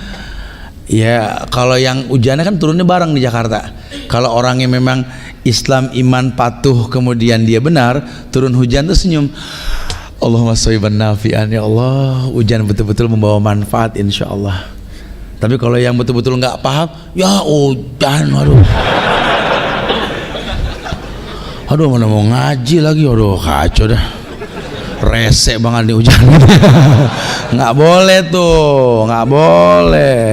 ya kalau yang hujannya kan turunnya bareng di Jakarta. Kalau orangnya memang Islam, iman, patuh, kemudian dia benar, turun hujan tuh senyum. Allahumma shayban nafian, ya Allah, hujan betul-betul membawa manfaat insya Allah. Tapi kalau yang betul-betul nggak paham, ya hujan, waduh. Aduh, mana mau ngaji lagi, aduh kacau dah. Rese banget nih hujan. Nggak boleh tuh, nggak boleh.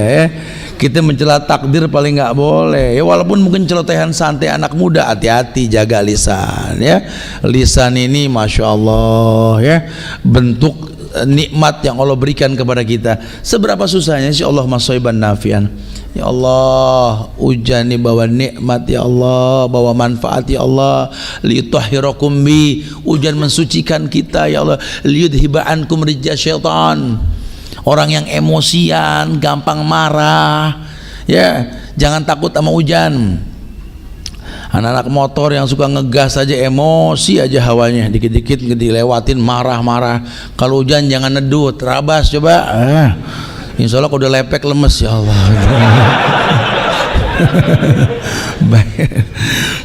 Kita mencela takdir paling nggak boleh. Ya walaupun mungkin celotehan santai anak muda, hati-hati jaga lisan ya. Lisan ini masya Allah ya, bentuk nikmat yang Allah berikan kepada kita. Seberapa susahnya sih Allah masaiban nafian. Ya Allah, hujan ini bawa nikmat ya Allah, bawa manfaat ya Allah. Liyutahhirakum bi, hujan mensucikan kita ya Allah. Liyudhiba ankum rijza syaitan. Orang yang emosian, gampang marah, ya jangan takut sama hujan. Anak-anak motor yang suka ngegas aja, emosi aja hawanya, dikit-dikit dilewatin marah-marah. Kalau hujan jangan nedut, rabas coba. Insya Allah kalau udah lepek lemes ya Allah.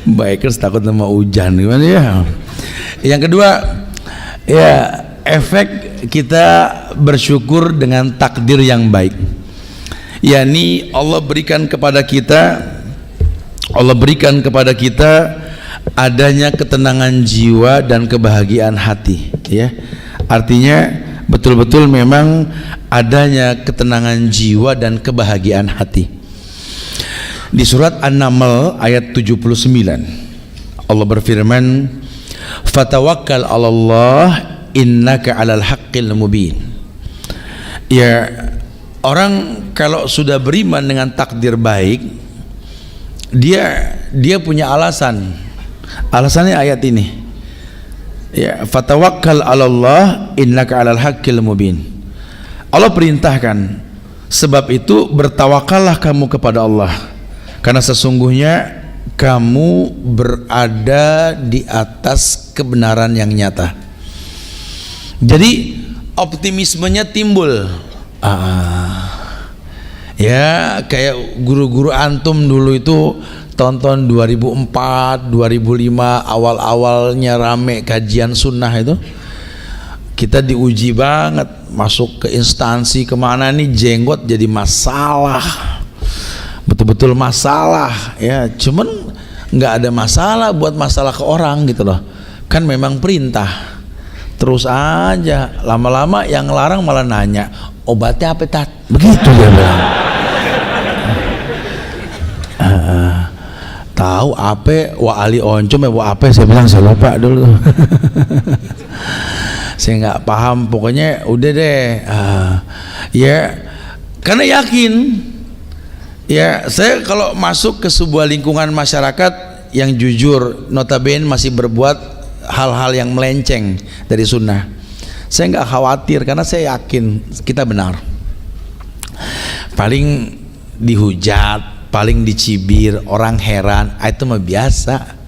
Bikers takut sama hujan gimana ya. Yang kedua ya, efek kita bersyukur dengan takdir yang baik, yakni Allah berikan kepada kita adanya ketenangan jiwa dan kebahagiaan hati ya. Artinya betul-betul memang adanya ketenangan jiwa dan kebahagiaan hati. Di surat An-Naml ayat 79 Allah berfirman, fatawakkal 'alallah innaka 'alal haqqil mubin. Ya, orang kalau sudah beriman dengan takdir baik, dia punya alasan. Alasannya ayat ini. Ya, fatawakkal 'alallah innaka 'alal haqqil mubin. Allah perintahkan, sebab itu bertawakallah kamu kepada Allah, karena sesungguhnya kamu berada di atas kebenaran yang nyata. Jadi optimismenya timbul. Ya kayak guru-guru antum dulu itu tahun 2004, 2005 awal-awalnya rame kajian sunnah itu, kita diuji banget masuk ke instansi kemana nih jenggot jadi masalah, betul-betul masalah ya. Cuman nggak ada masalah buat masalah ke orang gitu loh, kan memang perintah. Terus aja lama-lama yang larang malah nanya, obatnya apa tat? Begitu dia bilang. Tahu apa wa ali oncom wa apa, saya bilang saya lupa dulu. Saya nggak paham, pokoknya udah deh. Ya karena yakin ya, saya kalau masuk ke sebuah lingkungan masyarakat yang jujur, notabene masih berbuat hal-hal yang melenceng dari sunnah, saya nggak khawatir karena saya yakin kita benar. Paling dihujat, paling dicibir, orang heran, itu mah biasa.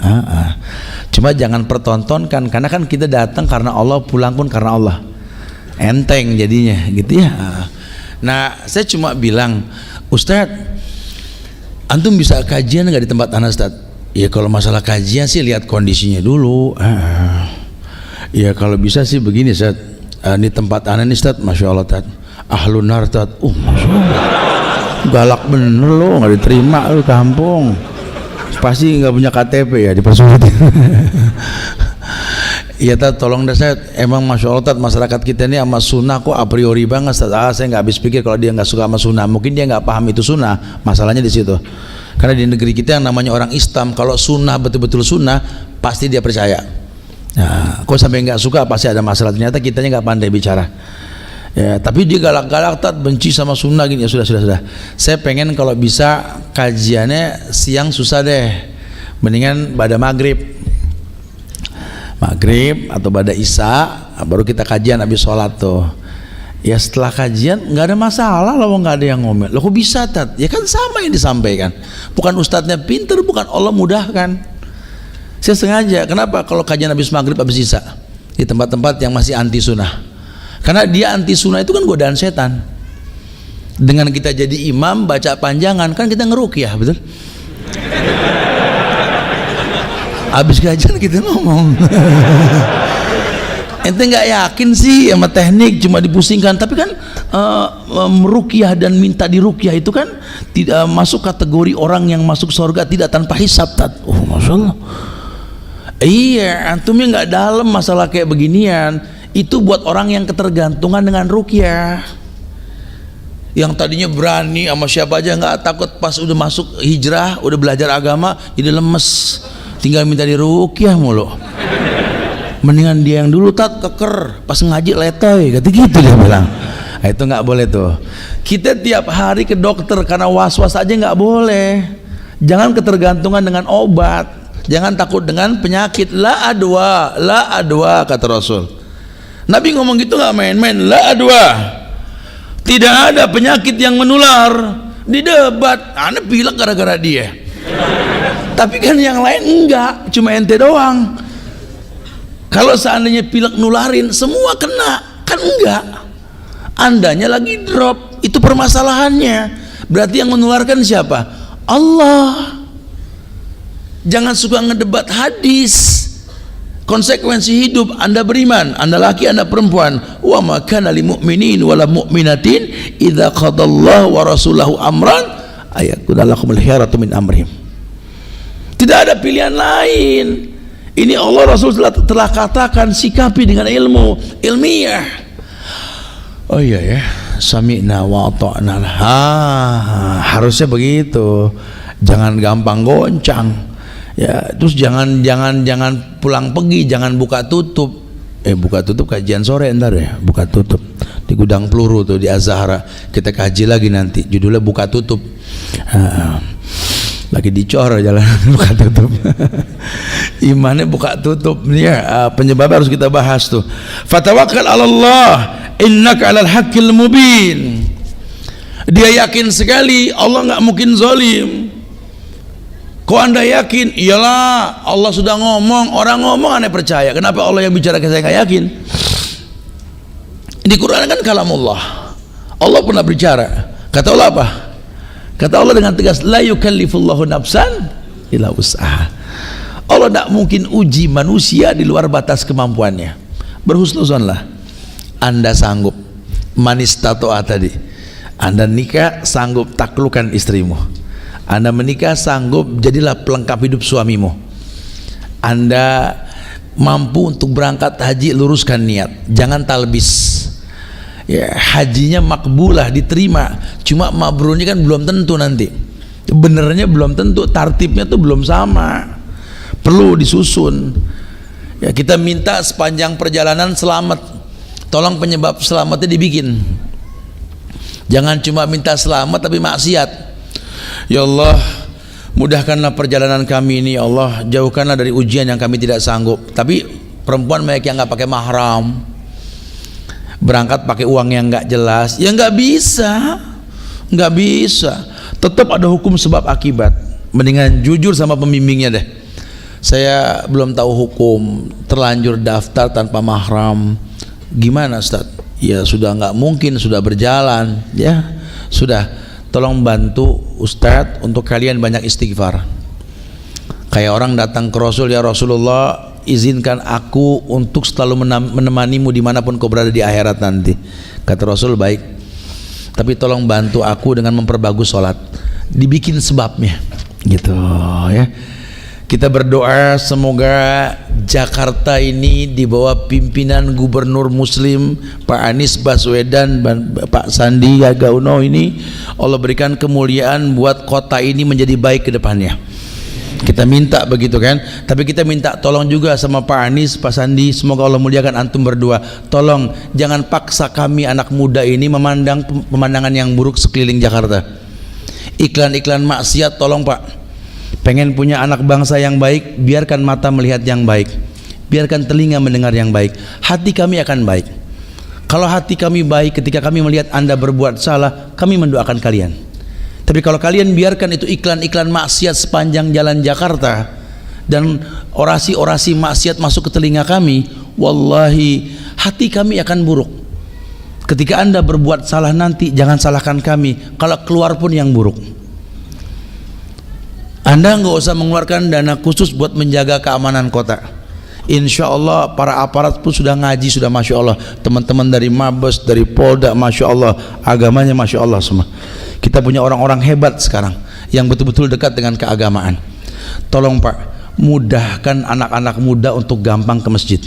Cuma jangan pertontonkan, karena kan kita datang karena Allah, pulang pun karena Allah. Enteng jadinya gitu ya. Nah saya cuma bilang, Ustadz, antum bisa kajian nggak di tempat anak Ustadz? Ya kalau masalah kajian sih lihat kondisinya dulu. Ya kalau bisa sih begini Ustadz, ini tempat anak nih Ustadz, masya Allah Ustadz, ahlun nar Ustadz. Masya Allah, galak bener lo, nggak diterima lo kampung, pasti nggak punya KTP ya, dipersulit. Iya Tat, tolong deh saya, emang masya Allah Tat, masyarakat kita ini sama sunnah kok a priori banget Tat. Saya nggak habis pikir kalau dia nggak suka sama sunnah, mungkin dia nggak paham itu sunnah, masalahnya di situ. Karena di negeri kita yang namanya orang Islam, kalau sunnah betul-betul sunnah pasti dia percaya. Nah, kok sampai nggak suka pasti ada masalah, ternyata kitanya nggak pandai bicara. Ya, tapi dia galak-galak Tat, benci sama sunnah gini. Ya sudah. Saya pengen kalau bisa kajiannya siang susah deh, mendingan pada maghrib atau pada isya baru kita kajian habis sholat tuh. Ya setelah kajian nggak ada masalah loh, nggak ada yang ngomel. Loh kok bisa Tat? Ya kan sama yang disampaikan. Bukan ustadznya pinter, bukan Allah mudahkan. Saya sengaja. Kenapa? Kalau kajian habis maghrib habis isya di tempat-tempat yang masih anti sunnah. Karena dia anti sunnah itu kan godaan setan. Dengan kita jadi imam baca panjangan kan kita ngeruqyah, betul? Habis kajian kita ngomong. Ente nggak yakin sih sama teknik, cuma dipusingkan. Tapi kan meruqyah dan minta diruqyah itu kan tidak masuk kategori orang yang masuk surga tidak tanpa hisab Tat. Oh masya Allah. Iya, antumnya nggak dalam masalah kayak beginian. Itu buat orang yang ketergantungan dengan ruqyah. Yang tadinya berani sama siapa aja nggak takut, pas udah masuk hijrah, udah belajar agama, jadi lemes, tinggal minta diruqyah mulu. Mendingan dia yang dulu keker, pas ngaji letoy, kata gitu dia bilang. Nah, itu nggak boleh tuh. Kita tiap hari ke dokter karena was-was aja nggak boleh. Jangan ketergantungan dengan obat, jangan takut dengan penyakit. La adwa kata Rasul. Nabi ngomong gitu nggak main-main. La adwa. Tidak ada penyakit yang menular. Di debat, Anda pilek gara-gara dia. Tapi kan yang lain enggak, cuma ente doang. Kalau seandainya pilek nularin, semua kena, kan enggak. Andanya lagi drop, itu permasalahannya. Berarti yang menularkan siapa? Allah. Jangan suka ngedebat hadis. Konsekuensi hidup, Anda beriman, Anda laki, Anda perempuan. Wa ma kana lil mu'minin wala mu'minatin idza qadallahu wa rasulahu amran ayakuna lakumul khiyaratu min amrihim. Tidak ada pilihan lain. Ini Allah Rasul telah katakan, sikapi dengan ilmu, ilmiah. Oh iya ya, sami'na wa ata'na. Harusnya begitu. Jangan gampang goncang. Ya, terus jangan pulang pergi, jangan buka tutup. Buka tutup kajian sore ntar ya, buka tutup di gudang peluru tuh di Azhara. Kita kaji lagi nanti, judulnya buka tutup. Lagi dicor jalan buka tutup. Imannya buka tutup ya, penyebab harus kita bahas tuh. Fatawakkal 'ala Allah, innaka 'alal haqqil mubin. Dia yakin sekali Allah nggak mungkin zalim. Kok Anda yakin? Iyalah, Allah sudah ngomong, orang ngomong aneh percaya. Kenapa Allah yang bicara saya nggak yakin? Di Quran kan kalamullah. Allah pernah bicara. Kata Allah apa? Kata Allah dengan tegas, la yukallifullahu nafsan illa wus'aha. Allah tidak mungkin uji manusia di luar batas kemampuannya. Berhusnuzonlah. Anda sanggup, manistato'a tadi. Anda nikah sanggup taklukkan istrimu. Anda menikah sanggup jadilah pelengkap hidup suamimu. Anda mampu untuk berangkat haji, luruskan niat, jangan talbis. Ya, hajinya makbulah, diterima, cuma mabrurnya kan belum tentu nanti. Benernya belum tentu, tartibnya tuh belum sama, perlu disusun. Ya, kita minta sepanjang perjalanan selamat, tolong penyebab selamatnya dibikin. Jangan cuma minta selamat tapi maksiat. Ya Allah, mudahkanlah perjalanan kami ini, ya Allah, jauhkanlah dari ujian yang kami tidak sanggup. Tapi perempuan banyak yang nggak pakai mahram, berangkat pakai uang yang nggak jelas, ya nggak bisa. Tetap ada hukum sebab akibat. Mendingan jujur sama pembimbingnya deh. Saya belum tahu hukum, terlanjur daftar tanpa mahram. Gimana Ustaz? Ya sudah nggak mungkin, sudah berjalan, ya sudah. Tolong bantu Ustadz untuk kalian banyak istighfar. Kayak orang datang ke Rasul, ya Rasulullah, izinkan aku untuk selalu menemanimu dimanapun kau berada di akhirat nanti. Kata Rasul, baik, tapi tolong bantu aku dengan memperbagus sholat. Dibikin sebabnya gitu ya. Kita berdoa semoga Jakarta ini di bawah pimpinan Gubernur Muslim Pak Anies Baswedan dan Pak Sandiaga Uno ini, Allah berikan kemuliaan buat kota ini menjadi baik ke depannya. Kita minta begitu kan. Tapi kita minta tolong juga sama Pak Anies, Pak Sandi, semoga Allah muliakan antum berdua. Tolong jangan paksa kami anak muda ini memandang pemandangan yang buruk sekeliling Jakarta. Iklan-iklan maksiat tolong Pak. Pengen punya anak bangsa yang baik, biarkan mata melihat yang baik, biarkan telinga mendengar yang baik, hati kami akan baik. Kalau hati kami baik, ketika kami melihat Anda berbuat salah, kami mendoakan kalian. Tapi kalau kalian biarkan itu iklan-iklan maksiat sepanjang jalan Jakarta dan orasi-orasi maksiat masuk ke telinga kami, wallahi hati kami akan buruk. Ketika Anda berbuat salah nanti, jangan salahkan kami kalau keluar pun yang buruk. Anda nggak usah mengeluarkan dana khusus buat menjaga keamanan kota. Insya Allah para aparat pun sudah ngaji, sudah Masya Allah. Teman-teman dari Mabes, dari Polda, Masya Allah, agamanya Masya Allah semua. Kita punya orang-orang hebat sekarang yang betul-betul dekat dengan keagamaan. Tolong Pak, mudahkan anak-anak muda untuk gampang ke masjid.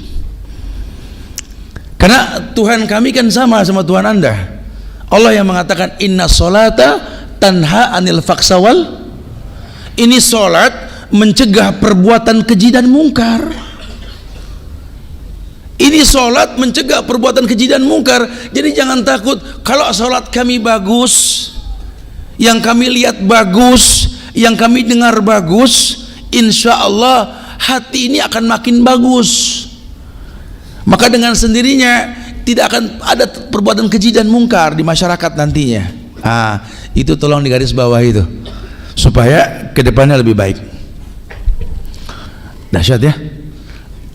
Karena Tuhan kami kan sama Tuhan Anda. Allah yang mengatakan inna sholata tanha anil faksawal. Ini sholat mencegah perbuatan keji dan mungkar. Ini sholat mencegah perbuatan keji dan mungkar. Jadi jangan takut kalau sholat kami bagus, yang kami lihat bagus, yang kami dengar bagus, insya Allah hati ini akan makin bagus. Maka dengan sendirinya tidak akan ada perbuatan keji dan mungkar di masyarakat nantinya. Itu tolong digaris bawah itu, supaya kedepannya lebih baik. Dahsyat ya,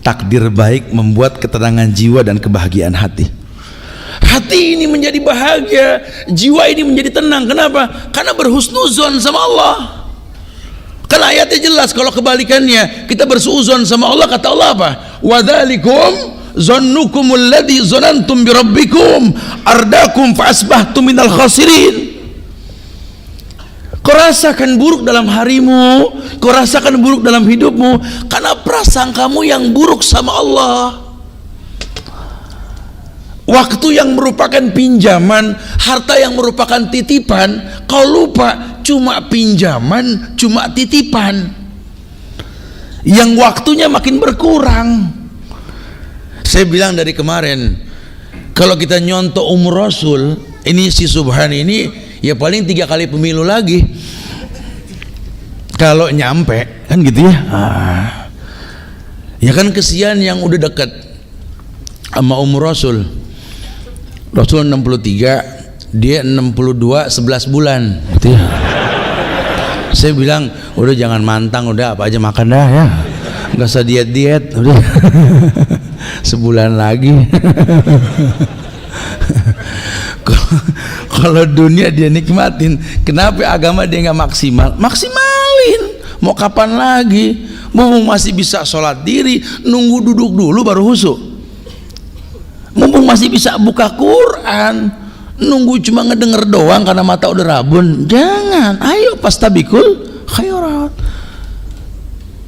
takdir baik membuat ketenangan jiwa dan kebahagiaan hati. Hati ini menjadi bahagia, jiwa ini menjadi tenang. Kenapa? Karena berhusnuzon sama Allah. Kan ayatnya jelas. Kalau kebalikannya kita bersuuzon sama Allah, kata Allah apa? Wadzalikum zannukumul ladzi zanantum bi rabbikum ardakum fa asbahtum minal khasirin. Kau rasakan buruk dalam harimu, kau rasakan buruk dalam hidupmu karena prasangkamu yang buruk sama Allah. Waktu yang merupakan pinjaman, harta yang merupakan titipan, kau lupa cuma pinjaman, cuma titipan yang waktunya makin berkurang. Saya bilang dari kemarin, kalau kita nyontok umur Rasul, ini si Subhan ini ya paling 3 kali pemilu lagi kalau nyampe, kan gitu ya. Ya kan kesian yang udah dekat sama umur Rasul. Rasul 63, dia 62 11 bulan gitu ya. Saya bilang udah jangan mantang, udah apa aja makan dah ya, nggak usah diet udah. Sebulan lagi. Kalau dunia dia nikmatin, kenapa agama dia nggak maksimal? Maksimalin. Mau kapan lagi? Mumpung masih bisa sholat diri, nunggu duduk dulu baru husuk. Mumpung masih bisa buka Quran, nunggu cuma ngedenger doang karena mata udah rabun. Jangan. Ayo pastabikul khairat.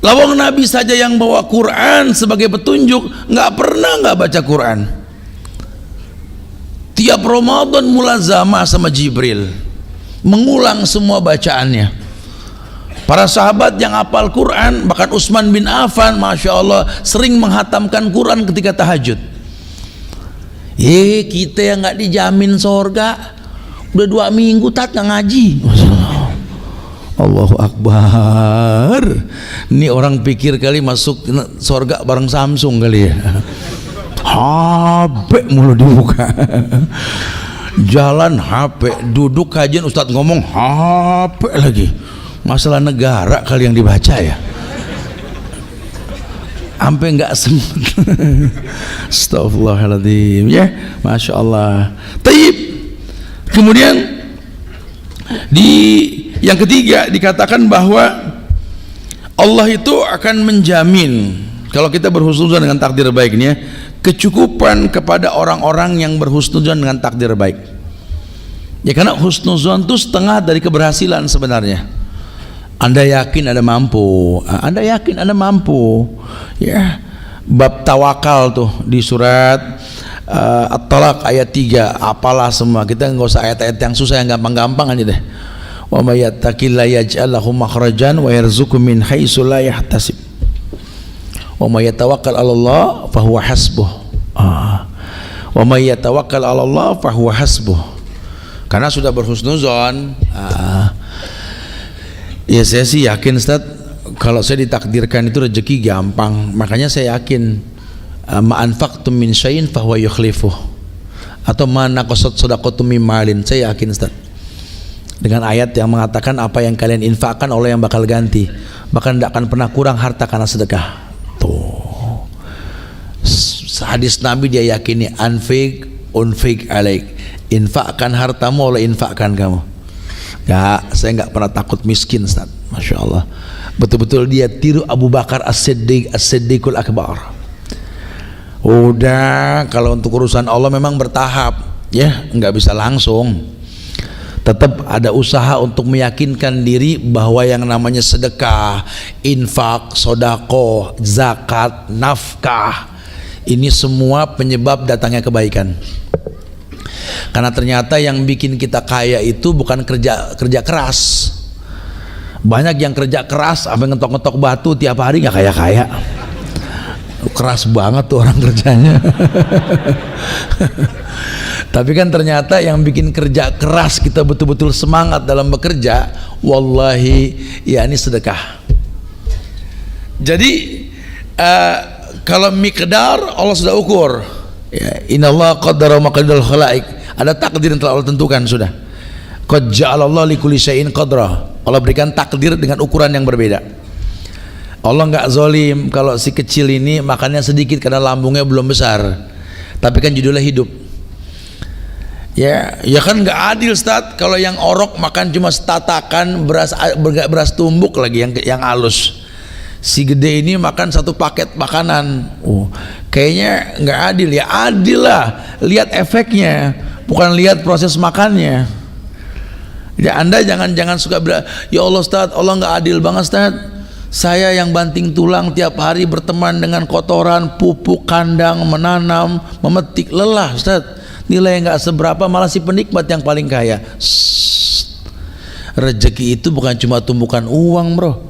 Lawang Nabi saja yang bawa Quran sebagai petunjuk, nggak pernah nggak baca Quran. Tiap Ramadan mulazamah sama Jibril, mengulang semua bacaannya. Para sahabat yang hafal Quran, bahkan Utsman bin Affan, masya Allah, sering menghatamkan Quran ketika tahajud. Kita yang nggak dijamin sorga, udah 2 minggu tak ngaji. Allahu Akbar. Ini orang pikir kali masuk surga bareng Samsung kali ya. HP mulu dibuka. Jalan HP, duduk kajian Ustadz ngomong HP lagi. Masalah negara kali yang dibaca ya. Sampai nggak sempat. Astagfirullahaladzim ya, masya Allah. Taib. Kemudian yang ketiga dikatakan bahwa Allah itu akan menjamin kalau kita berhusnuzon dengan takdir baiknya, kecukupan kepada orang-orang yang berhusnuzon dengan takdir baik. Ya karena husnuzon itu setengah dari keberhasilan sebenarnya. Anda yakin Anda mampu, Anda yakin Anda mampu. Ya, bab tawakal tuh di surat At-Talaq ayat 3, apalah semua. Kita nggak usah ayat-ayat yang susah, yang gampang-gampang aja deh. Wa may yattaqillaha yaj'al lahu makhrajan wa yarzuqhu min haitsu la yahtasib. Wa may yatawakkal 'ala Allah fa huwa hasbuh. Wa may yatawakkal 'ala Allah fa huwa hasbuh. Karena sudah berhusnuzon. Ya saya sih yakin Ustaz, kalau saya ditakdirkan itu rezeki gampang. Makanya saya yakin ma anfaqtum min syai'in fa huwa yukhlifuh, atau ma naqasat shadaqatum min malin. Saya yakin Ustaz dengan ayat yang mengatakan apa yang kalian infakkan Allah yang bakal ganti, bahkan tidak akan pernah kurang harta karena sedekah. Tuh hadis Nabi dia yakini, anfik unfik alaik, infakkan hartamu Allah infakkan kamu. Ya, saya nggak pernah takut miskin Ustaz, masya Allah. Betul-betul dia tiru Abu Bakar As-Siddiq, As-Siddiqul Akbar. Udah, kalau untuk urusan Allah memang bertahap, ya nggak bisa langsung. tetap ada usaha untuk meyakinkan diri bahwa yang namanya sedekah, infak, sodako, zakat, nafkah, ini semua penyebab datangnya kebaikan. Karena ternyata yang bikin kita kaya itu bukan kerja keras. Banyak yang kerja keras sampai ngetok-ngetok batu tiap hari nggak kaya-kaya. Keras banget tuh orang kerjanya. Tapi kan ternyata yang bikin kerja keras kita betul-betul semangat dalam bekerja, wallahi ya ini sedekah. Jadi kalau miqdar Allah sudah ukur, ya, innallaha qaddara maqadirul khalaiq, ada takdir yang telah Allah tentukan sudah. Qad ja'alallahu likulli syai'in qadra, Allah berikan takdir dengan ukuran yang berbeda. Allah nggak zolim kalau si kecil ini makannya sedikit karena lambungnya belum besar, tapi kan judulnya hidup. Ya kan nggak adil, Ustaz, kalau yang orok makan cuma setatakan beras tumbuk lagi yang halus. Si gede ini makan satu paket makanan. Kayaknya nggak adil. Ya adil lah, lihat efeknya, bukan lihat proses makannya. Ya Anda jangan suka bilang, ya Allah Ustaz, Allah nggak adil banget Ustaz. Saya yang banting tulang tiap hari berteman dengan kotoran, pupuk kandang, menanam, memetik, lelah Ustaz. Nilai nggak seberapa, malah si penikmat yang paling kaya. Rezeki itu bukan cuma tumbukan uang, bro.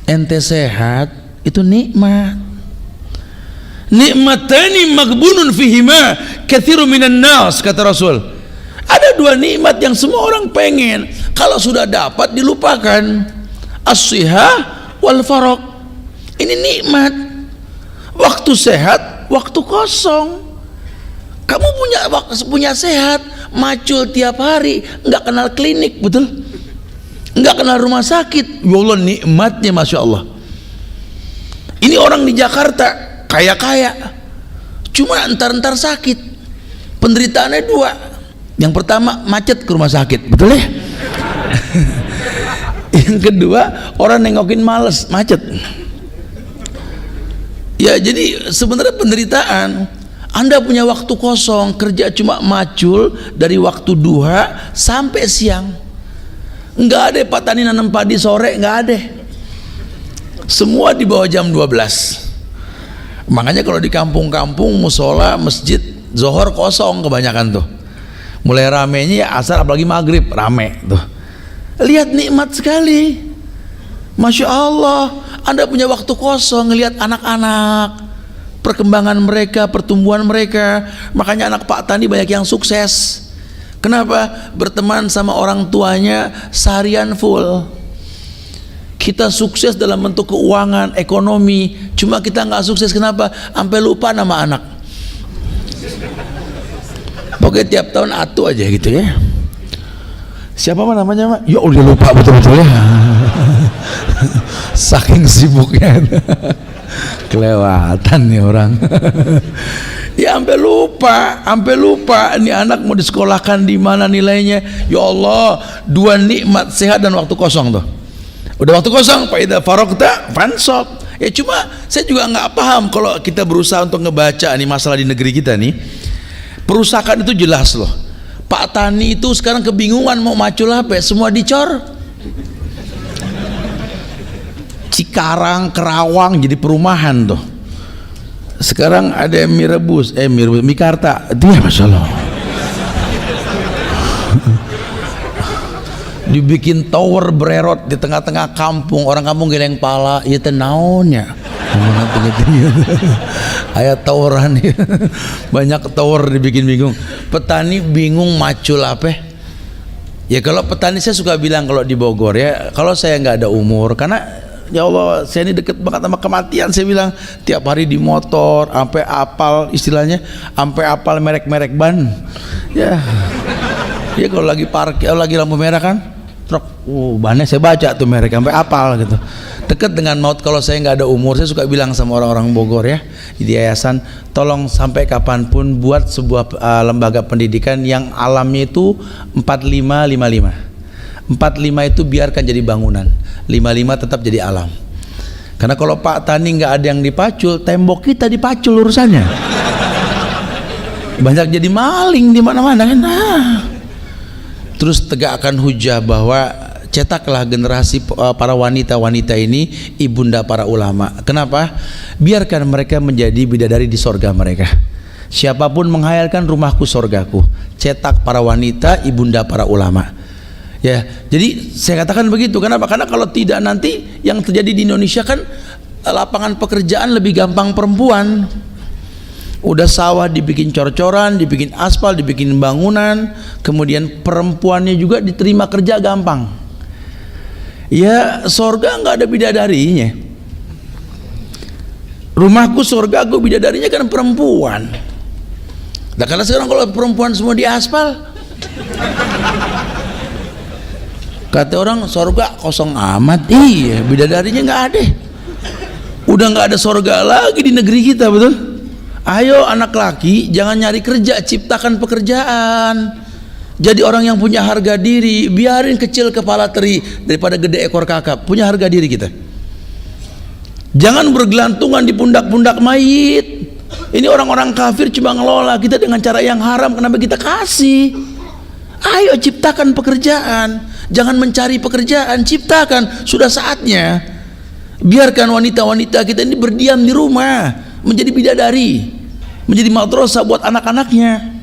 Ente sehat itu nikmat. Nikmatani maghbunun fihima katsirun minan nas, kata Rasul. Ada dua nikmat yang semua orang pengen, kalau sudah dapat dilupakan. As-sihah wal faraq. Ini nikmat. Waktu sehat, waktu kosong. Kamu punya sehat, macul tiap hari, nggak kenal klinik, betul? Nggak kenal rumah sakit. Ya Allah, nikmatnya masya Allah. Ini orang di Jakarta kaya-kaya, cuma entar-entar sakit. Penderitaannya dua. Yang pertama macet ke rumah sakit, betul ya? Yang kedua orang nengokin males, macet. Ya jadi sebenarnya penderitaan. Anda punya waktu kosong, kerja cuma macul dari waktu duha sampai siang. Nggak ada Pak Tani nanam padi sore, nggak ada. Semua di bawah jam 12. Makanya kalau di kampung-kampung musola, masjid, zohor kosong kebanyakan tuh. Mulai ramenya ya asar, apalagi maghrib rame tuh. Lihat nikmat sekali, masya Allah. Anda punya waktu kosong, ngelihat anak-anak, perkembangan mereka, pertumbuhan mereka. Makanya anak Pak Tani banyak yang sukses. Kenapa? Berteman sama orang tuanya seharian full. Kita sukses dalam bentuk keuangan, ekonomi, cuma kita nggak sukses. Kenapa? Sampai lupa nama anak. Pokoknya tiap tahun atu aja gitu ya. Siapa namanya, Mak? Ya udah lupa betul-betul ya. Saking sibuknya. Kelewatan nih orang. Ya sampai lupa ini anak mau disekolahkan di mana nilainya. Ya Allah, dua nikmat, sehat dan waktu kosong tuh. Udah waktu kosong, fa idza faragta fansab. Ya cuma saya juga nggak paham kalau kita berusaha untuk ngebaca nih masalah di negeri kita nih. Perusahaan itu jelas loh. Pak Tani itu sekarang kebingungan mau macul apa, semua dicor. Cikarang, Kerawang jadi perumahan tuh. Sekarang ada mie rebus, Mikarta, dia masalah. Dibikin tower bererot di tengah-tengah kampung, orang kampung geleng pala, ya tenaonnya. Ayat toweran ya. Banyak tower dibikin bingung. Petani bingung macul apa? Ya kalau petani saya suka bilang kalau di Bogor ya, kalau saya nggak ada umur, karena ya Allah, saya ini deket banget sama kematian. Saya bilang tiap hari di motor, sampai apal istilahnya, sampai apal merek-merek ban. Ya, ya kalau lagi parkir, lagi lampu merah kan, truk, bannya saya baca tuh merek, sampai apal gitu. Dekat dengan maut. Kalau saya nggak ada umur, saya suka bilang sama orang-orang Bogor ya di yayasan, tolong sampai kapanpun buat sebuah lembaga pendidikan yang alamnya itu 45-55. 45 itu biarkan jadi bangunan, 55 tetap jadi alam. Karena kalau Pak Tani nggak ada yang dipacul, tembok kita dipacul urusannya. Banyak jadi maling di mana-mana kan. terus tegakkan hujah bahwa cetaklah generasi para wanita-wanita ini ibunda para ulama. Kenapa? Biarkan mereka menjadi bidadari di sorga mereka. Siapapun menghayalkan rumahku sorgaku, cetak para wanita ibunda para ulama. Ya, jadi saya katakan begitu. Kenapa? Karena kalau tidak nanti yang terjadi di Indonesia kan lapangan pekerjaan lebih gampang perempuan. Udah sawah dibikin cor-coran, dibikin aspal, dibikin bangunan, kemudian perempuannya juga diterima kerja gampang. Ya, sorga nggak ada bidadarinya. Rumahku sorga, aku bidadarinya kan perempuan. Nah, karena sekarang kalau perempuan semua di aspal, kata orang sorga kosong amat. Iya, bidadarinya nggak ada. Udah nggak ada sorga lagi di negeri kita, betul? Ayo anak laki, jangan nyari kerja, ciptakan pekerjaan. Jadi orang yang punya harga diri, biarin kecil kepala teri daripada gede ekor kakap. Punya harga diri kita. Jangan bergelantungan di pundak-pundak mayit. Ini orang-orang kafir cuma ngelola kita dengan cara yang haram. Kenapa kita kasih? Ayo ciptakan pekerjaan. Jangan mencari pekerjaan, ciptakan. Sudah saatnya. Biarkan wanita-wanita kita ini berdiam di rumah, menjadi bidadari, menjadi madrasah buat anak-anaknya.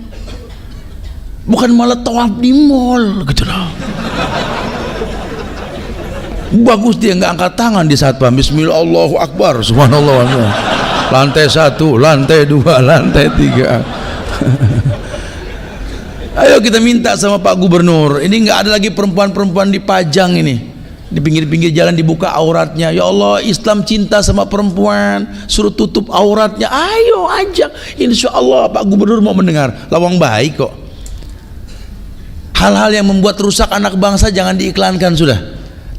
Bukan malah tawaf di mall gitu loh. Bagus dia nggak angkat tangan di saat paham Bismillah Allahu Akbar, subhanallah. Lantai 1, lantai 2, lantai 3. Ayo kita minta sama Pak Gubernur, ini nggak ada lagi perempuan-perempuan dipajang ini di pinggir-pinggir jalan, dibuka auratnya. Ya Allah, Islam cinta sama perempuan, suruh tutup auratnya. Ayo ajak, insya Allah Pak Gubernur mau mendengar. Lawang baik kok. Hal-hal yang membuat rusak anak bangsa jangan diiklankan sudah,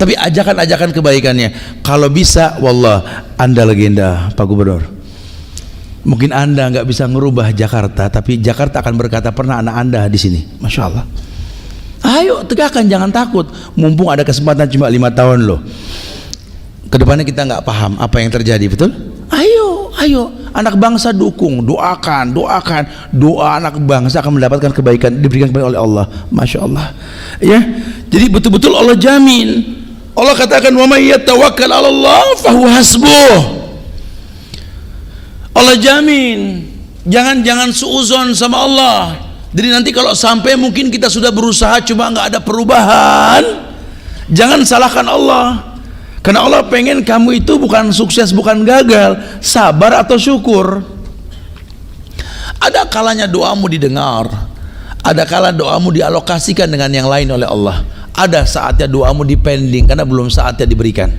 tapi ajakan-ajakan kebaikannya. Kalau bisa, wallah, Anda legenda Pak Gubernur. Mungkin Anda nggak bisa merubah Jakarta, tapi Jakarta akan berkata pernah anak Anda di sini. Masya Allah. Ayo tegakkan, jangan takut. Mumpung ada kesempatan cuma 5 tahun loh. Kedepannya kita nggak paham apa yang terjadi, betul? Ayo, anak bangsa dukung, doakan. Doa anak bangsa akan mendapatkan kebaikan, diberikan kepada oleh Allah. Masya Allah. Ya, jadi betul-betul Allah jamin. Allah katakan, wa may yatawakkal 'ala Allah fahuwa hasbuh. Allah jamin. Jangan suuzon sama Allah. Jadi nanti kalau sampai mungkin kita sudah berusaha cuma nggak ada perubahan, jangan salahkan Allah. Karena Allah pengen kamu itu bukan sukses, bukan gagal, sabar atau syukur. Ada kalanya doamu didengar, ada kala doamu dialokasikan dengan yang lain oleh Allah. Ada saatnya doamu dipending karena belum saatnya diberikan.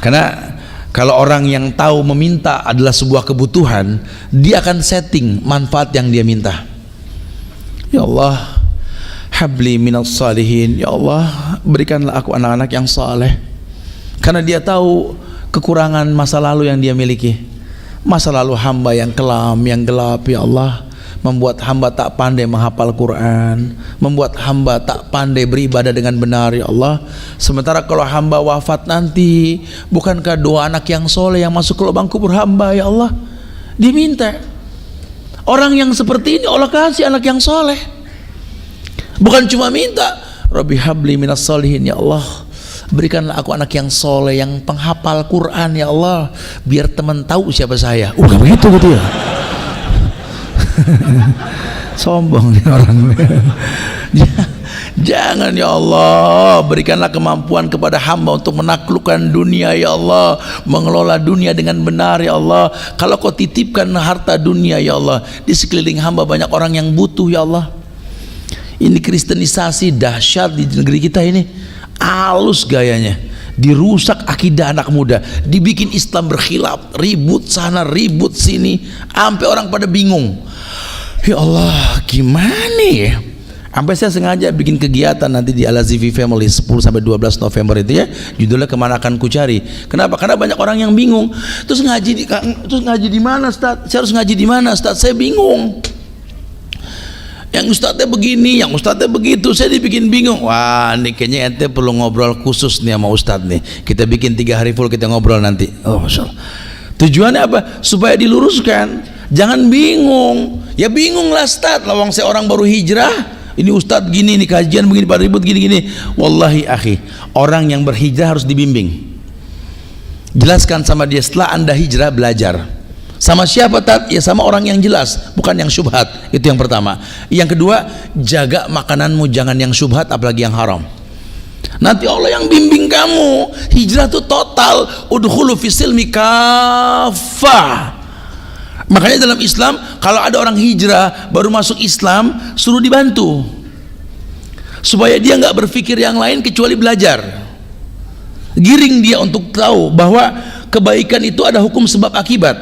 Karena kalau orang yang tahu meminta adalah sebuah kebutuhan, dia akan setting manfaat yang dia minta. Ya Allah, habli minas salihin. Ya Allah, berikanlah aku anak-anak yang saleh. Karena dia tahu kekurangan masa lalu yang dia miliki. Masa lalu hamba yang kelam, yang gelap. Ya Allah, membuat hamba tak pandai menghafal Quran, membuat hamba tak pandai beribadah dengan benar. Ya Allah, sementara kalau hamba wafat nanti, bukankah doa anak yang soleh yang masuk ke lubang kubur hamba? Ya Allah, diminta. Orang yang seperti ini Allah kasih anak yang soleh. Bukan cuma minta, Rabbi habli minas salihin. Ya Allah, berikanlah aku anak yang soleh, yang penghafal Quran. Ya Allah, biar teman tahu siapa saya. Gak begitu gitu ya. Sombong nih orang. Jangan ya Allah, berikanlah kemampuan kepada hamba untuk menaklukkan dunia. Ya Allah, mengelola dunia dengan benar. Ya Allah, kalau kau titipkan harta dunia, ya Allah, di sekeliling hamba banyak orang yang butuh. Ya Allah, ini kristenisasi dahsyat di negeri kita ini. Halus gayanya, dirusak akidah anak muda, dibikin Islam berkhilaf, ribut sana ribut sini, sampai orang pada bingung. Ya Allah, gimana ya? Sampai saya sengaja bikin kegiatan nanti di Al-Azifi Family 10-12 November itu ya, judulnya Kemana Akan Ku Cari. Kenapa? Karena banyak orang yang bingung. Terus ngaji di mana, Ustaz? Saya harus ngaji di mana, Ustaz? Saya bingung. Yang ustadznya begini, yang ustadznya begitu, saya dibikin bingung. Wah, ini kayaknya ente perlu ngobrol khusus nih sama ustadz nih. Kita bikin 3 hari full kita ngobrol nanti. Oh, Masya Allah. Tujuannya apa? Supaya diluruskan. Jangan bingung. Ya bingung lah, Ustadz. Lawang saya orang baru hijrah, ini ustadz gini, ini kajian begini, pada ribut gini-gini. Wallahi akhi, orang yang berhijrah harus dibimbing. Jelaskan sama dia, setelah anda hijrah belajar. Sama siapa tat? Ya sama orang yang jelas, bukan yang syubhat. Itu yang pertama. Yang kedua, jaga makananmu, jangan yang syubhat apalagi yang haram. Nanti Allah yang bimbing kamu. Hijrah itu total. Udkhulu fisilmi kafah. Makanya dalam Islam, kalau ada orang hijrah baru masuk Islam, suruh dibantu supaya dia nggak berpikir yang lain kecuali belajar. Giring dia untuk tahu bahwa kebaikan itu ada hukum sebab akibat.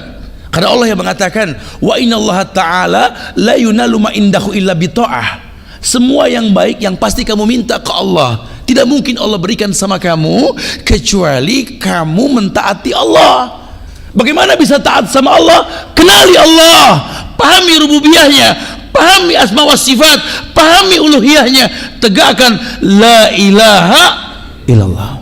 Karena Allah yang mengatakan, wa innallaha ta'ala la yunalu ma indahu illa bita'ah. Semua yang baik yang pasti kamu minta ke Allah, tidak mungkin Allah berikan sama kamu kecuali kamu mentaati Allah. Bagaimana bisa taat sama Allah? Kenali Allah, pahami rububiyahnya, pahami asma wa sifat, pahami uluhiyahnya, tegakkan la ilaha illallah.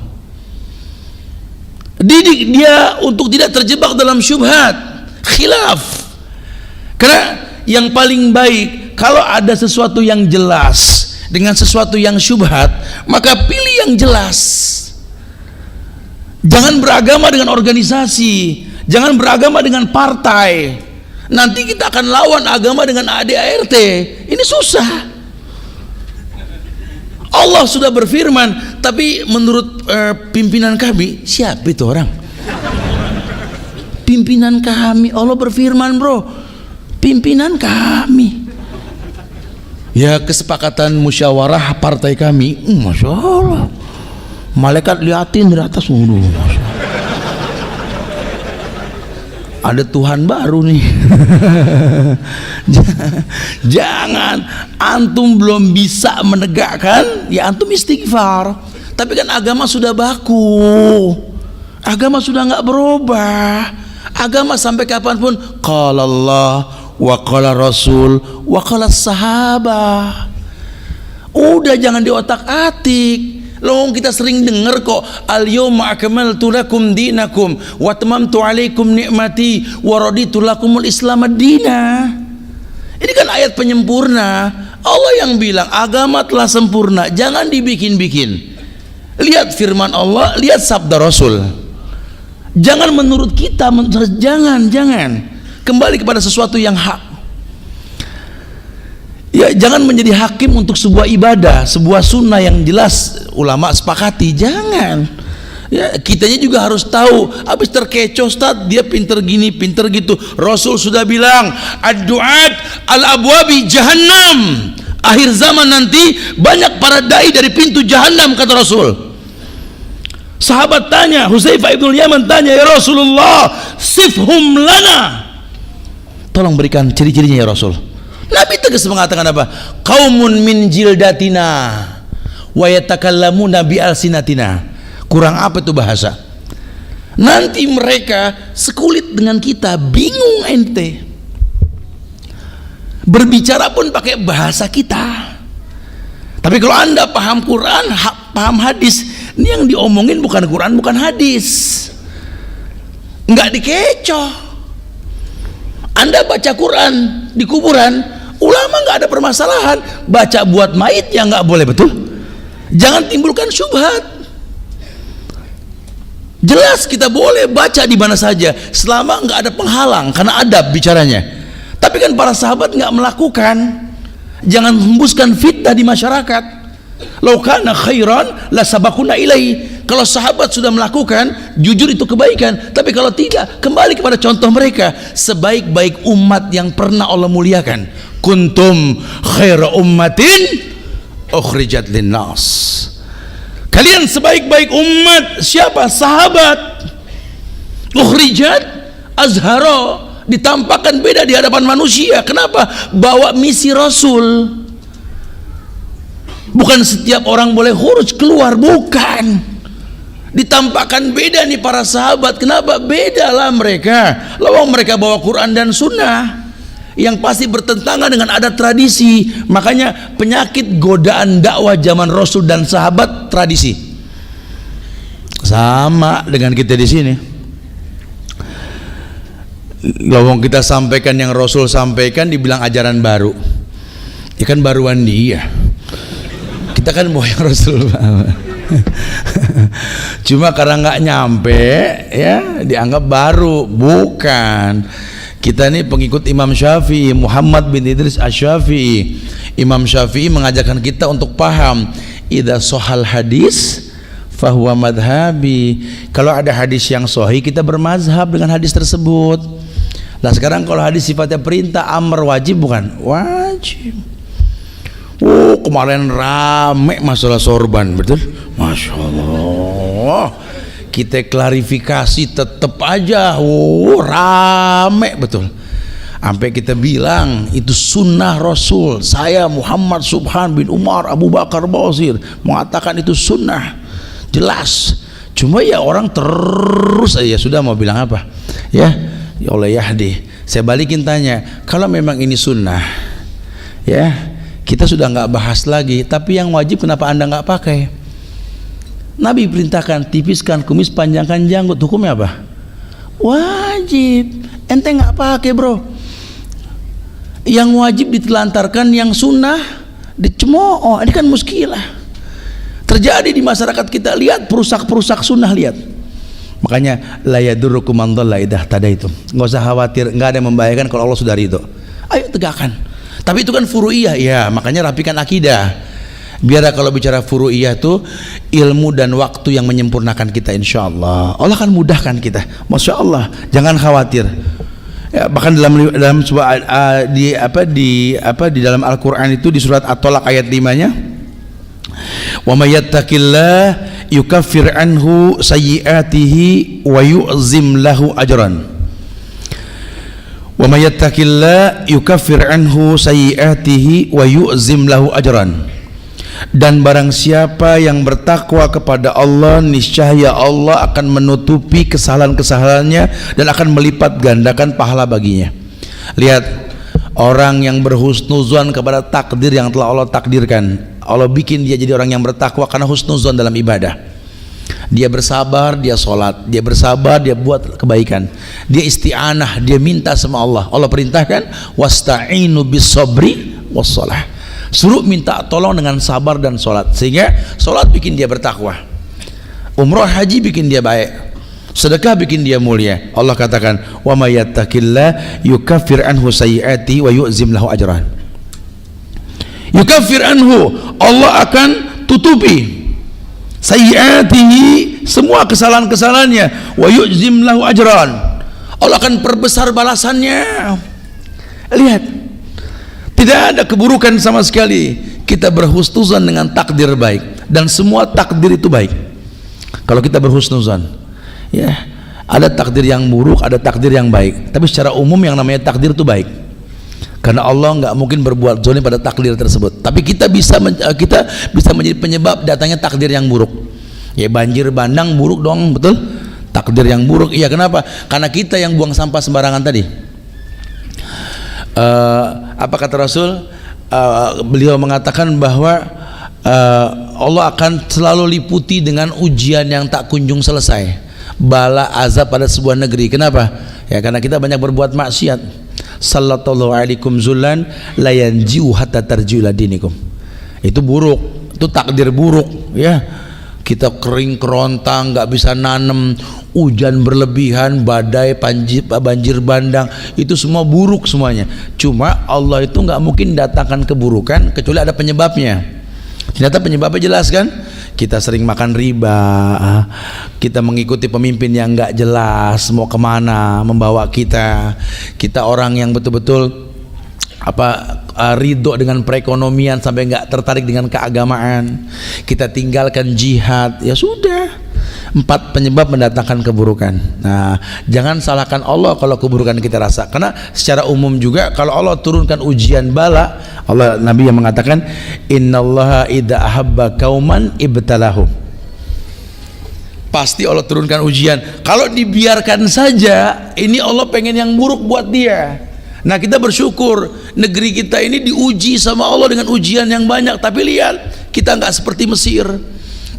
Didik dia untuk tidak terjebak dalam syubhat, khilaf. Karena yang paling baik, kalau ada sesuatu yang jelas dengan sesuatu yang syubhat, maka pilih yang jelas. Jangan beragama dengan organisasi, jangan beragama dengan partai. Nanti kita akan lawan agama dengan ADART. Ini susah. Allah sudah berfirman, tapi menurut pimpinan kami, siapa itu orang? Pimpinan kami, Allah berfirman bro, pimpinan kami. Ya kesepakatan musyawarah partai kami, Masya Allah, malaikat liatin dari atas, ada Tuhan baru nih. Jangan, antum belum bisa menegakkan, ya antum istighfar. Tapi kan agama sudah baku, agama sudah nggak berubah. Agama sampai kapanpun qala Allah wa qala Rasul wa qala sahabah. Udah jangan diotak-atik. Loh kita sering dengar kok, al-yawma akmaltu lakum dinakum wa atmamtu alaikum ni'mati wa raditu lakumul islam ad-dina. Ini kan ayat penyempurna. Allah yang bilang agama telah sempurna, jangan dibikin-bikin. Lihat firman Allah, lihat sabda Rasul. Jangan menurut kita, jangan. Kembali kepada sesuatu yang hak. Ya, jangan menjadi hakim untuk sebuah ibadah, sebuah sunnah yang jelas ulama sepakati. Jangan. Ya, kitanya juga harus tahu. Habis terkecoh, Ustaz, dia pinter gini, pinter gitu. Rasul sudah bilang, ad-du'at al-abwabi jahannam. Akhir zaman nanti banyak para dai dari pintu jahannam, kata Rasul. Sahabat tanya, Hudzaifah ibn Yaman tanya, ya Rasulullah, sifhum lana. Tolong berikan ciri-cirinya ya Rasul. Nabi tegas mengatakan apa? Qaumun min jildatina wa yatakallamuna bi alsinatina. Kurang apa itu bahasa? Nanti mereka sekulit dengan kita, bingung ente. Berbicara pun pakai bahasa kita. Tapi kalau anda paham Quran, paham hadis, ini yang diomongin bukan Quran, bukan hadis. Enggak dikecoh. Anda baca Quran di kuburan, ulama nggak ada permasalahan. Baca buat mayit ya nggak boleh, betul? Jangan timbulkan syubhat. Jelas kita boleh baca di mana saja selama nggak ada penghalang, karena adab bicaranya. Tapi kan para sahabat nggak melakukan. Jangan hembuskan fitnah di masyarakat. Lau kana khairan la sabaquna ilaihi. Kalau sahabat sudah melakukan, jujur itu kebaikan. Tapi kalau tidak, kembali kepada contoh mereka. Sebaik-baik umat yang pernah Allah muliakan, kuntum khaira ummatin ukhrijat linnas. Kalian sebaik-baik umat. Siapa? Sahabat. Ukhrijat, azharo, ditampakkan beda di hadapan manusia. Kenapa? Bawa misi Rasul. Bukan setiap orang boleh khuruj keluar, bukan. Ditampakkan beda nih para sahabat. Kenapa? Bedalah mereka. Lawang mereka bawa Quran dan Sunnah yang pasti bertentangan dengan adat tradisi. Makanya penyakit godaan dakwah zaman Rasul dan sahabat tradisi. Sama dengan kita di sini. Lawang kita sampaikan yang Rasul sampaikan, dibilang ajaran baru. Ya kan baruan dia. Kita kan mau yang Rasul cuma karena nggak nyampe ya dianggap baru. Bukan, kita ini pengikut Imam Syafi'i, Muhammad bin Idris Asy-Syafi'i. Imam Syafi'i mengajarkan kita untuk paham idza shahal hadis fahuwa madhabi. Kalau ada hadis yang sahih, kita bermazhab dengan hadis tersebut. Nah sekarang kalau hadis sifatnya perintah, amr, wajib bukan? Wajib. Oh kemarin rame masalah sorban, betul? Masya Allah. Kita klarifikasi tetap aja, oh rame betul. Sampai kita bilang itu sunnah Rasul. Saya Muhammad Subhan bin Umar Abu Bakar Basir mengatakan itu sunnah, jelas. Cuma ya orang terus aja sudah mau bilang apa? Ya Allah yahdi. Saya balikin tanya, kalau memang ini sunnah, ya kita sudah nggak bahas lagi. Tapi yang wajib kenapa anda nggak pakai? Nabi perintahkan tipiskan kumis, panjangkan janggut. Hukumnya apa? Wajib. Ente nggak pakai bro. Yang wajib ditelantarkan, yang sunnah dicemooh. Ini kan muskilah terjadi di masyarakat kita. Lihat perusak sunnah, lihat. Makanya la yadurrukum man dhalla idza tadaitum. Nggak usah khawatir, nggak ada yang membahayakan kalau Allah sudah ridho. Ayo tegakkan. Tapi itu kan furu'iyah ya, makanya rapikan akidah. Biar kalau bicara furu'iyah itu ilmu dan waktu yang menyempurnakan kita, insya Allah. Allah akan mudahkan kita, masya Allah. Jangan khawatir. Ya, bahkan dalam sebuah di dalam Al-Quran itu di surat At-Tolak ayat 5-nya, wa may yattaqillah yukaffir anhu sayyi'atihi wa yu'zim lahu ajran. Wa may yattaqillah yukaffir anhu sayyi'atihi wa yu'zim lahu ajran. Dan barang siapa yang bertakwa kepada Allah, niscaya Allah akan menutupi kesalahan-kesalahannya dan akan melipat gandakan pahala baginya. Lihat, orang yang berhusnuzan kepada takdir yang telah Allah takdirkan, Allah bikin dia jadi orang yang bertakwa karena husnuzan dalam ibadah. Dia bersabar, dia sholat, dia bersabar, dia buat kebaikan, dia isti'anah, dia minta sama Allah. Allah perintahkan wasta'inu bis-sabri was-shalah, suruh minta tolong dengan sabar dan sholat. Sehingga sholat bikin dia bertakwa, umrah haji bikin dia baik, sedekah bikin dia mulia. Allah katakan wa may yattaqillah yukaffir anhu sayyi'ati wa yu'zim lahu ajran. Yukaffir anhu, Allah akan tutupi sayyi'atihi, semua kesalahan-kesalahannya, wa yu'zim lahu ajran, Allah akan perbesar balasannya. Lihat, tidak ada keburukan sama sekali. Kita berhusnuzan dengan takdir baik, dan semua takdir itu baik kalau kita berhusnuzan. Ya, ada takdir yang buruk, ada takdir yang baik, tapi secara umum yang namanya takdir itu baik, karena Allah nggak mungkin berbuat zalim pada takdir tersebut. Tapi kita bisa menjadi penyebab datangnya takdir yang buruk. Ya banjir bandang buruk dong, betul? Takdir yang buruk. Iya, kenapa? Karena kita yang buang sampah sembarangan tadi. Apa kata Rasul? Beliau mengatakan bahwa Allah akan selalu liputi dengan ujian yang tak kunjung selesai, bala azab pada sebuah negeri. Kenapa? Ya karena kita banyak berbuat maksiat. Sallallahu alaikum zullan la yanjiu hatta tarji'u ila dinikum. Itu buruk, itu takdir buruk ya. Kita kering kerontang, nggak bisa nanem, hujan berlebihan, badai, banjir bandang, itu semua buruk semuanya. Cuma Allah itu nggak mungkin datangkan keburukan kecuali ada penyebabnya. Ternyata penyebabnya jelas kan? Kita sering makan riba, kita mengikuti pemimpin yang nggak jelas mau kemana membawa kita. Kita orang yang betul-betul ridho dengan perekonomian sampai nggak tertarik dengan keagamaan. Kita tinggalkan jihad, ya sudah. 4 penyebab mendatangkan keburukan. Nah, jangan salahkan Allah kalau keburukan kita rasa, karena secara umum juga kalau Allah turunkan ujian bala, Allah, Nabi yang mengatakan innallaha idza ahabba qauman ibtalahum. Pasti Allah turunkan ujian. Kalau dibiarkan saja, ini Allah pengen yang buruk buat dia. Nah, kita bersyukur negeri kita ini diuji sama Allah dengan ujian yang banyak. Tapi lihat, kita nggak seperti Mesir,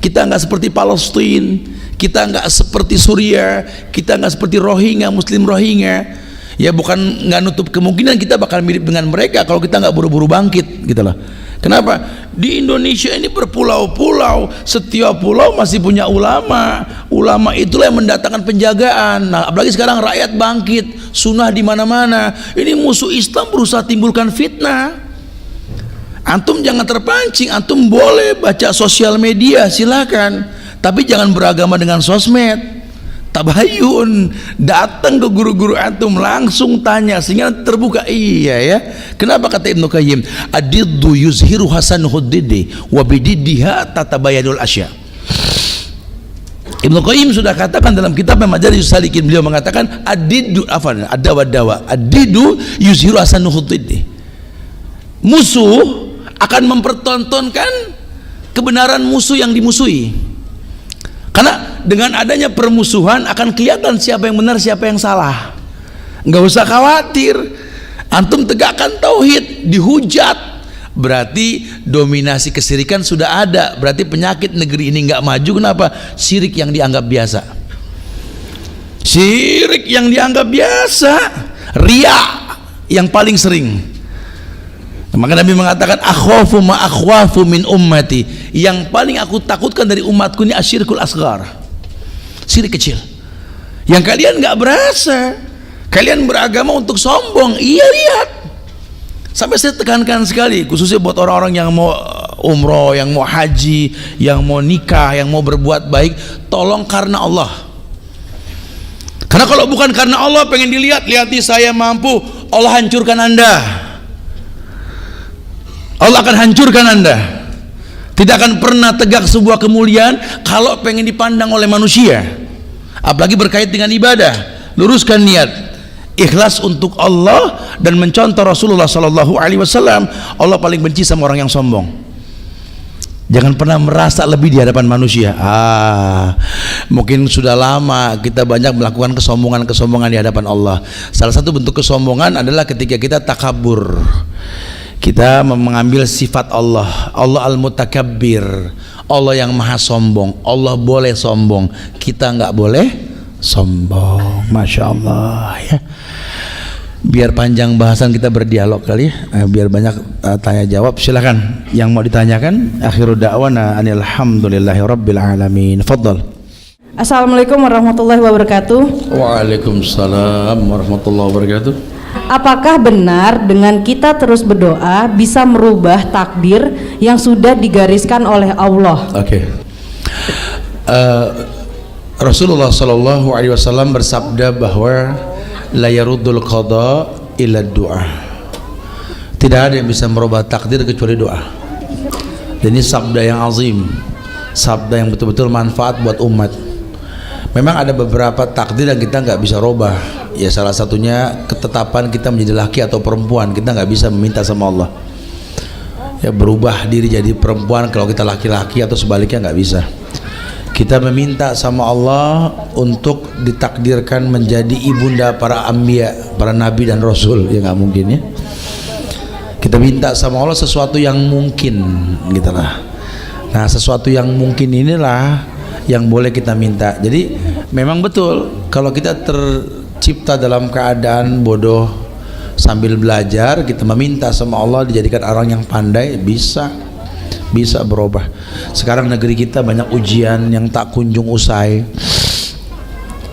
kita nggak seperti Palestina, kita nggak seperti Suriah, kita nggak seperti Rohingya, Muslim Rohingya. Ya bukan nggak nutup kemungkinan kita bakal mirip dengan mereka kalau kita nggak buru-buru bangkit gitu loh. Kenapa? Di Indonesia ini berpulau-pulau, setiap pulau masih punya ulama. Ulama itulah yang mendatangkan penjagaan. Nah, apalagi sekarang rakyat bangkit, sunnah di mana-mana. Ini musuh Islam berusaha timbulkan fitnah. Antum jangan terpancing, antum boleh baca sosial media, silakan. Tapi jangan beragama dengan sosmed. Tabayun, datang ke guru-guru antum langsung tanya sehingga terbuka. Iya ya. Kenapa kata Ibnu Qayyim, adiddu yuzhiru hasanuhud diddi wa bididdiha tatabayanul asya. Ibnu Qayyim sudah katakan dalam kitab Majalis Salikin, beliau mengatakan adiddu ad-dawa adiddu yuzhiru hasanuhud diddi. Musuh akan mempertontonkan kebenaran musuh yang dimusuhi. Karena dengan adanya permusuhan akan kelihatan siapa yang benar, siapa yang salah. Nggak usah khawatir. Antum tegakkan tauhid, dihujat, berarti dominasi kesirikan sudah ada. Berarti penyakit negeri ini nggak maju. Kenapa? Syirik yang dianggap biasa. Syirik yang dianggap biasa, riya yang paling sering. Maka Nabi mengatakan akhafu ma akhwafu min ummati, yang paling aku takutkan dari umatku ini asyirkul asghar, syirik kecil yang kalian nggak berasa. Kalian beragama untuk sombong. Iya, lihat, sampai saya tekankan sekali, khususnya buat orang-orang yang mau umroh, yang mau haji, yang mau nikah, yang mau berbuat baik, tolong karena Allah. Karena kalau bukan karena Allah, pengen dilihat, lihati saya mampu, Allah hancurkan Anda. Allah akan hancurkan Anda. Tidak akan pernah tegak sebuah kemuliaan kalau pengen dipandang oleh manusia. Apalagi berkait dengan ibadah. Luruskan niat, ikhlas untuk Allah dan mencontoh Rasulullah SAW. Allah paling benci sama orang yang sombong. Jangan pernah merasa lebih di hadapan manusia. Mungkin sudah lama kita banyak melakukan kesombongan di hadapan Allah. Salah satu bentuk kesombongan adalah ketika kita takabur. Kita mengambil sifat Allah, Allah al-mutakabbir, Allah yang maha sombong. Allah boleh sombong, kita nggak boleh sombong. Masya Allah ya. Biar panjang bahasan kita berdialog kali ya, biar banyak tanya jawab. Silakan yang mau ditanyakan. Akhiru da'wana alhamdulillahi rabbil alamin. Fadhal. Assalamualaikum warahmatullahi wabarakatuh. Waalaikumsalam warahmatullahi wabarakatuh. Apakah benar dengan kita terus berdoa bisa merubah takdir yang sudah digariskan oleh Allah? Oke. Rasulullah Shallallahu Alaihi Wasallam bersabda bahwa la yaruddul qada illa doa. Tidak ada yang bisa merubah takdir kecuali doa. Dan ini sabda yang azim, sabda yang betul-betul manfaat buat umat. Memang ada beberapa takdir yang kita nggak bisa rubah. Ya salah satunya ketetapan kita menjadi laki atau perempuan. Kita nggak bisa meminta sama Allah ya berubah diri jadi perempuan kalau kita laki-laki, atau sebaliknya nggak bisa. Kita meminta sama Allah untuk ditakdirkan menjadi ibunda para anbiya, para nabi dan rasul. Ya nggak mungkin ya. Kita minta sama Allah sesuatu yang mungkin gitu lah. Nah sesuatu yang mungkin inilah yang boleh kita minta. Jadi memang betul kalau kita tercipta dalam keadaan bodoh, sambil belajar kita meminta sama Allah dijadikan orang yang pandai, bisa berubah. Sekarang negeri kita banyak ujian yang tak kunjung usai.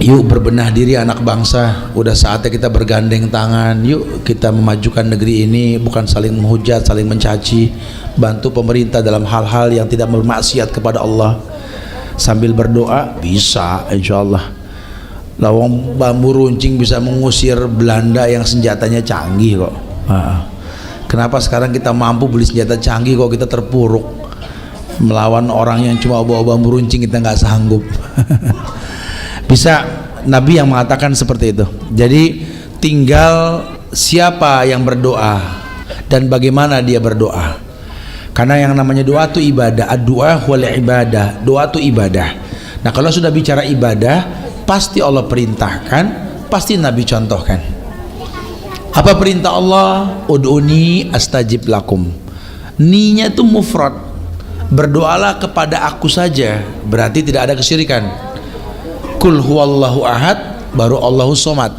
Yuk berbenah diri anak bangsa, udah saatnya kita bergandeng tangan. Yuk kita memajukan negeri ini, bukan saling menghujat, saling mencaci. Bantu pemerintah dalam hal-hal yang tidak bermaksiat kepada Allah. Sambil berdoa bisa insyaallah. Lawang bambu runcing bisa mengusir Belanda yang senjatanya canggih kok. Kenapa sekarang kita mampu beli senjata canggih kok kita terpuruk melawan orang yang cuma bawa bambu runcing, kita nggak sanggup. Bisa Nabi yang mengatakan seperti itu. Jadi tinggal siapa yang berdoa dan bagaimana dia berdoa. Karena yang namanya doa itu ibadah. Ad-du'a wal ibadah. Doa itu ibadah. Nah kalau sudah bicara ibadah, pasti Allah perintahkan, pasti Nabi contohkan. Apa perintah Allah? Ud'uni astajib lakum. Ni-nya itu mufrad. Berdoalah kepada aku saja, berarti tidak ada kesyirikan. Kul huwallahu ahad, baru Allahu somad.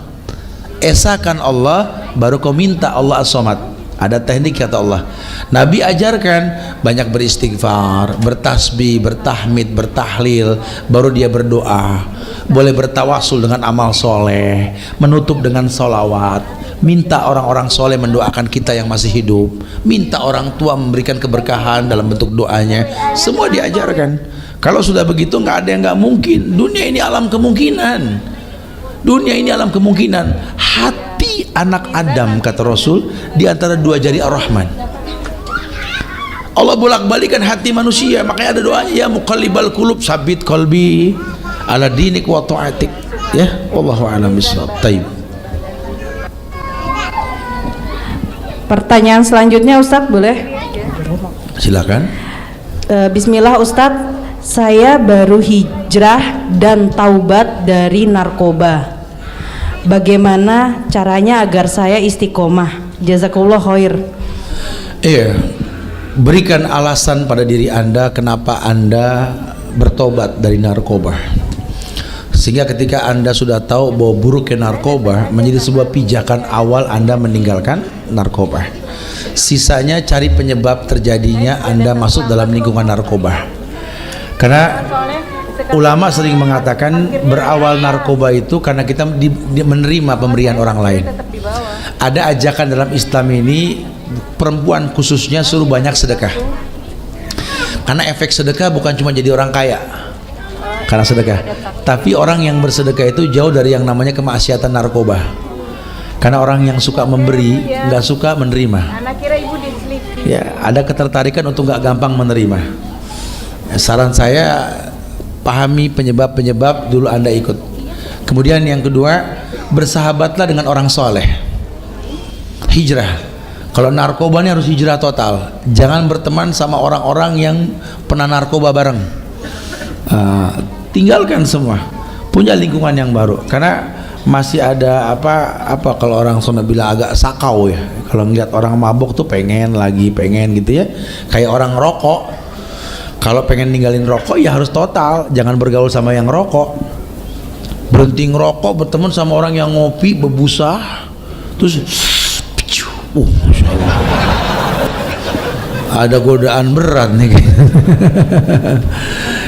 Esakan Allah, baru kau minta Allah as-somad. Ada teknik kata Allah. Nabi ajarkan banyak beristighfar, bertasbih, bertahmid, bertahlil, baru dia berdoa. Boleh bertawasul dengan amal soleh, menutup dengan solawat, minta orang-orang soleh mendoakan kita yang masih hidup, minta orang tua memberikan keberkahan dalam bentuk doanya. Semua diajarkan. Kalau sudah begitu nggak ada yang nggak mungkin. Dunia ini alam kemungkinan. Dunia ini alam kemungkinan. Hati anak Adam kata Rasul di antara dua jari Ar-Rahman. Allah bolak-balikan hati manusia, makanya ada doanya, ya muqallibal qulub sabit qalbi ala dinik wa ta'atik. Ya, wallahu a'lam bishawab. Taib. Pertanyaan selanjutnya Ustadz, boleh? Silakan. Bismillah Ustadz, saya baru hijrah dan taubat dari narkoba. Bagaimana caranya agar saya istiqomah? Jazakallah khair. Iya, berikan alasan pada diri Anda kenapa Anda bertobat dari narkoba, sehingga ketika Anda sudah tahu bahwa buruknya narkoba menjadi sebuah pijakan awal Anda meninggalkan narkoba. Sisanya cari penyebab terjadinya Anda masuk dalam lingkungan narkoba. Karena ulama sering mengatakan berawal narkoba itu karena kita menerima pemberian orang lain. Ada ajakan dalam Islam ini, perempuan khususnya suruh banyak sedekah. Karena efek sedekah bukan cuma jadi orang kaya karena sedekah, tapi orang yang bersedekah itu jauh dari yang namanya kemaksiatan narkoba. Karena orang yang suka memberi nggak suka menerima. Ya, ada ketertarikan untuk nggak gampang menerima. Saran saya, pahami penyebab-penyebab dulu Anda ikut. Kemudian yang kedua, bersahabatlah dengan orang soleh. Hijrah. Kalau narkoba ini harus hijrah total. Jangan berteman sama orang-orang yang pernah narkoba bareng. Tinggalkan semua. Punya lingkungan yang baru. Karena masih ada apa kalau orang sana bilang agak sakau ya. Kalau ngeliat orang mabuk tuh pengen gitu ya. Kayak orang rokok. Kalau pengen ninggalin rokok ya harus total, jangan bergaul sama yang rokok. Berhenti ngerokok, berteman sama orang yang ngopi, berbusa, terus Masya Allah. Ada godaan berat nih.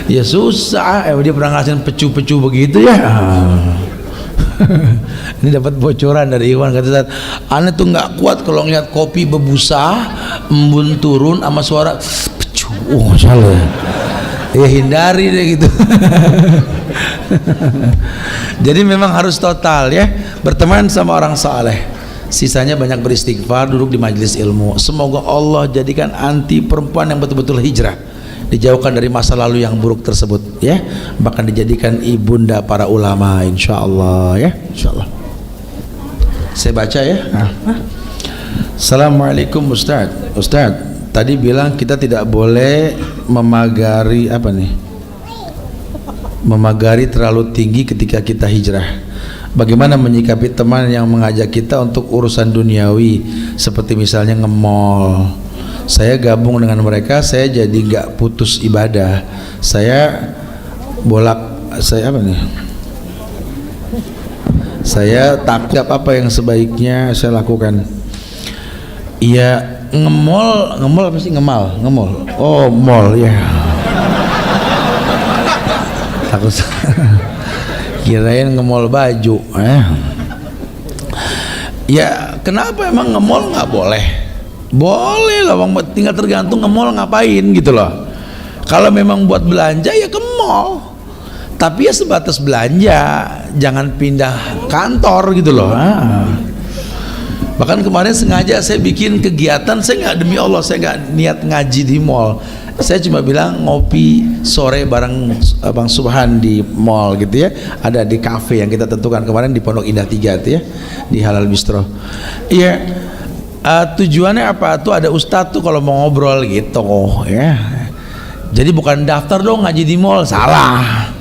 Ya susah, dia pernah ngasihin pecu-pecu begitu ya. Ini dapat bocoran dari Iwan, kata Ustaz, aneh tuh nggak kuat kalau ngeliat kopi berbusa, embun turun sama suara salah ya, hindari deh gitu. Jadi memang harus total ya, berteman sama orang saleh, sisanya banyak beristighfar, duduk di majelis ilmu. Semoga Allah jadikan anti perempuan yang betul-betul hijrah, dijauhkan dari masa lalu yang buruk tersebut ya, bahkan dijadikan ibunda para ulama insyaallah ya, insyaallah. Saya baca ya. Assalamualaikum Ustaz. Tadi bilang kita tidak boleh memagari memagari terlalu tinggi ketika kita hijrah. Bagaimana menyikapi teman yang mengajak kita untuk urusan duniawi seperti misalnya nge-mall? Saya gabung dengan mereka, saya jadi nggak putus ibadah. Saya takjab apa yang sebaiknya saya lakukan? Iya, nge-mall apa sih? Nge-mall. Oh, mall ya. Takut kirain nge-mall baju. Ya, kenapa emang nge-mall nggak boleh? Boleh lah, tinggal tergantung nge-mall ngapain gitu loh. Kalau memang buat belanja ya ke mall. Tapi ya sebatas belanja, jangan pindah kantor gitu loh. Bahkan kemarin sengaja saya bikin kegiatan, saya nggak, demi Allah saya nggak niat ngaji di mall. Saya cuma bilang ngopi sore bareng Bang Subhan di mall gitu ya. Ada di cafe yang kita tentukan kemarin di Pondok Indah 3 itu ya, di Halal Bistro. Iya, tujuannya apa? Tuh ada ustadz tuh kalau mau ngobrol gitu ya. Jadi bukan daftar dong ngaji di mall, salah.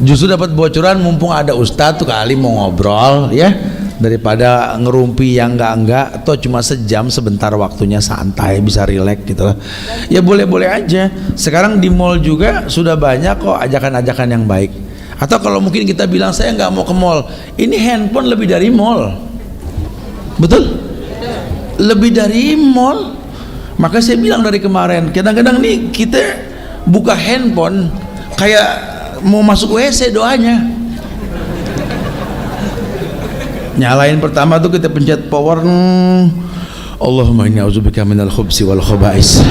Justru dapat bocoran mumpung ada ustadz tuh kali mau ngobrol ya, daripada ngerumpi yang enggak atau cuma sejam sebentar waktunya santai bisa rileks gitu lah. Ya boleh-boleh aja. Sekarang di mall juga sudah banyak kok ajakan-ajakan yang baik. Atau kalau mungkin kita bilang saya nggak mau ke mall, ini handphone lebih dari mall, betul? lebih dari mall. Maka saya bilang dari kemarin, kadang-kadang nih kita buka handphone kayak mau masuk WC doanya. Nyalain pertama tuh kita pencet power, Allahumma inni a'udzubika minal khubsi wal khaba'is.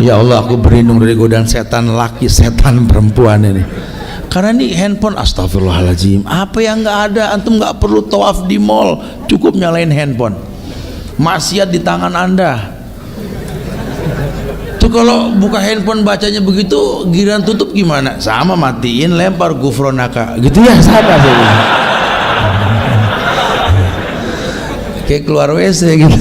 Ya Allah, aku berlindung dari godaan setan laki, setan perempuan ini. Karena ini handphone, astagfirullahaladzim, apa yang nggak ada, antum nggak perlu tawaf di mall, cukup nyalain handphone. Maksiat di tangan anda. Tuh kalau buka handphone bacanya begitu, giliran tutup gimana? Sama, matiin, lempar gufronaka, gitu ya, sama saja. Kayak keluar WC gitu.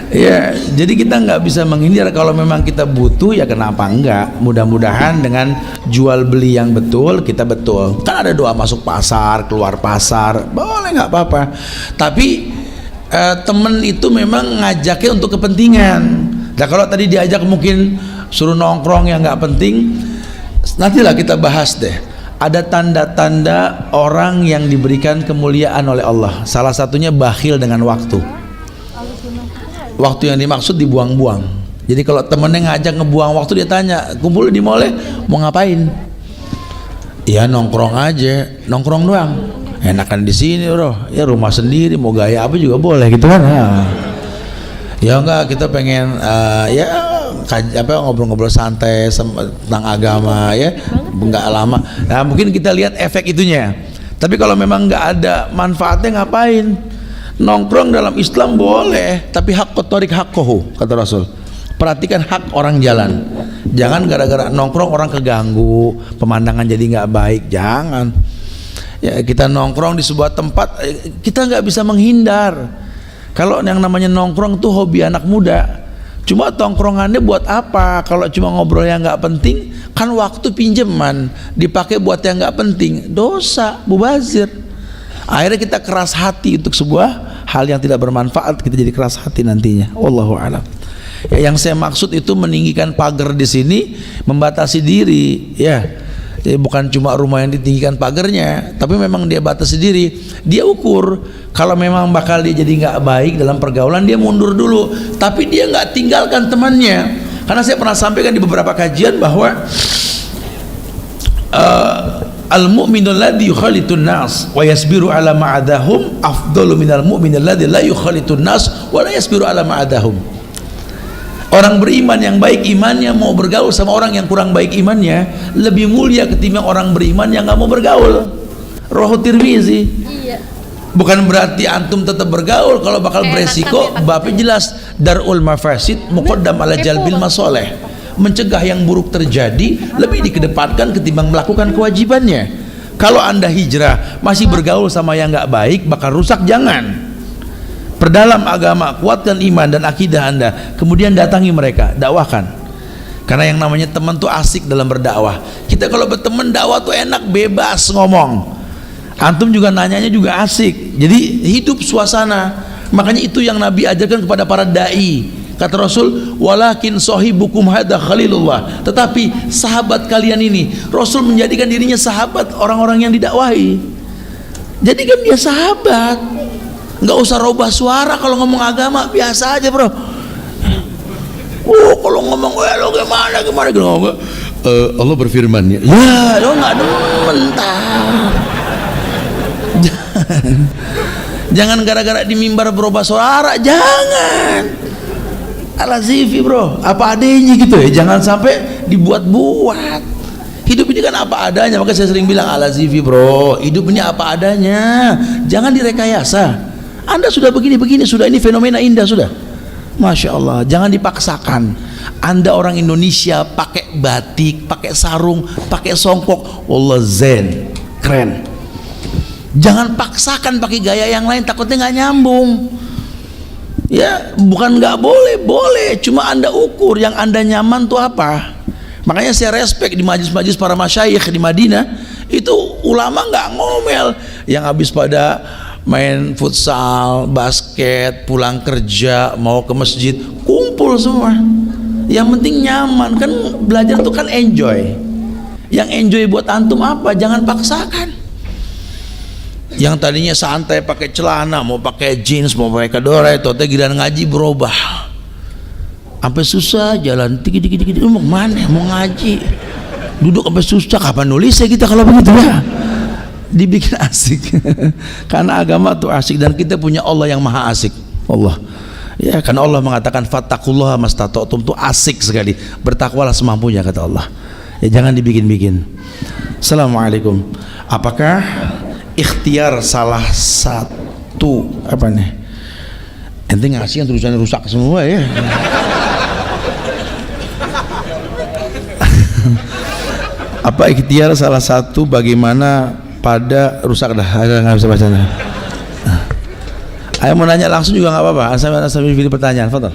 Ya, jadi kita nggak bisa menghindar. Kalau memang kita butuh, ya kenapa enggak? Mudah-mudahan dengan jual beli yang betul, kita betul. Kan ada doa masuk pasar, keluar pasar, boleh, nggak apa-apa. Tapi temen itu memang ngajaknya untuk kepentingan. Nah kalau tadi diajak mungkin suruh nongkrong yang nggak penting, nantilah kita bahas deh. Ada tanda-tanda orang yang diberikan kemuliaan oleh Allah. Salah satunya bakhil dengan waktu. Waktu yang dimaksud dibuang-buang. Jadi kalau temennya ngajak ngebuang waktu, dia tanya, kumpul di mall mau ngapain? Ya nongkrong aja, nongkrong doang. Enakan di sini bro, ya rumah sendiri, mau gaya apa juga boleh gitu kan? Ya enggak, kita pengen ngobrol-ngobrol santai tentang agama ya, enggak lama. Nah mungkin kita lihat efek itunya. Tapi kalau memang nggak ada manfaatnya, ngapain? Nongkrong dalam Islam boleh, tapi hak kotorik hak kohu, kata Rasul. Perhatikan hak orang jalan. Jangan gara-gara nongkrong orang keganggu, pemandangan jadi nggak baik. Jangan. Ya kita nongkrong di sebuah tempat, kita nggak bisa menghindar. Kalau yang namanya nongkrong tuh hobi anak muda. Cuma tongkrongannya buat apa? Kalau cuma ngobrol yang nggak penting, kan waktu pinjaman dipakai buat yang nggak penting, dosa, mubazir. Akhirnya kita keras hati untuk sebuah hal yang tidak bermanfaat, kita jadi keras hati nantinya. Wallahu a'lam. Ya, yang saya maksud itu meninggikan pagar di sini, membatasi diri, ya. Jadi bukan cuma rumah yang ditinggikan pagarnya, tapi memang dia batasi diri. Dia ukur kalau memang bakal dia jadi nggak baik dalam pergaulan, dia mundur dulu. Tapi dia nggak tinggalkan temannya. Karena saya pernah sampaikan di beberapa kajian bahwa al-mu'minul ladzi yukhalitun nas wa yasbiru ala ma'adahum afdalu minal mu'minil ladzi la yukhalitun nas wa la yasbiru ala ma'adahum. Orang beriman yang baik imannya mau bergaul sama orang yang kurang baik imannya lebih mulia ketimbang orang beriman yang nggak mau bergaul. Rawahu Tirmizi. Iya. Bukan berarti antum tetap bergaul, kalau bakal beresiko. Babnya jelas, darul mafasid muqaddam ala jalbil masoleh. Mencegah yang buruk terjadi lebih dikedepankan ketimbang melakukan kewajibannya. Kalau anda hijrah masih bergaul sama yang nggak baik, bakal rusak. Jangan. Perdalam agama, kuatkan iman dan akidah anda, kemudian datangi mereka, dakwahkan. Karena yang namanya teman tuh asik dalam berdakwah. Kita kalau berteman dakwah tuh enak, bebas ngomong. Antum juga nanyanya juga asik. Jadi hidup suasana. Makanya itu yang Nabi ajarkan kepada para dai. Kata Rasul, walakin sahibukum hadza khalilullah. Tetapi sahabat kalian ini, Rasul menjadikan dirinya sahabat orang-orang yang didakwahi. Jadikan dia sahabat. Nggak usah robah suara kalau ngomong agama, biasa aja bro. Kalau ngomong, lo gimana Allah berfirman ya. Ya, lo nggak demen Jangan gara-gara di mimbar berubah suara, jangan. Al-Azifi bro, apa adanya gitu ya, jangan sampai dibuat-buat. Hidup ini kan apa adanya, maka saya sering bilang Al-Azifi bro, hidup ini apa adanya, jangan direkayasa. Anda sudah begini-begini, sudah ini fenomena indah sudah, Masya Allah, jangan dipaksakan. Anda orang Indonesia pakai batik, pakai sarung, pakai songkok, wallah zen, keren. Jangan paksakan pakai gaya yang lain, takutnya nggak nyambung. Ya bukan nggak boleh, boleh, cuma anda ukur yang anda nyaman tuh apa. Makanya saya respect di majlis-majlis para masyayikh di Madinah itu, ulama nggak ngomel, yang habis pada main futsal, basket, pulang kerja, mau ke masjid, kumpul semua. Yang penting nyaman, kan belajar itu kan enjoy. Yang enjoy buat antum apa? Jangan paksakan. Yang tadinya santai pakai celana, mau pakai jeans, mau pakai kedora, itu giliran ngaji berubah. Sampai susah jalan, dikit-dikit mau kemana? Mau ngaji. Duduk sampai susah, kapan nulisnya kita kalau begitu ya? Dibikin asik. Karena agama tuh asik, dan kita punya Allah yang maha asik. Allah. Ya, karena Allah mengatakan fattaqullaha mastata'tum, tuh asik sekali. Bertakwalah semampunya kata Allah. Ya, jangan dibikin-bikin. Assalamualaikum. Apakah ikhtiar salah satu apa nih? Ente ngasih yang tulisannya rusak semua ya. Apa ikhtiar salah satu bagaimana pada rusak dah? Nggak bisa baca. Ayo mau nanya langsung juga nggak apa-apa. Asal pilih pertanyaan. Fadal.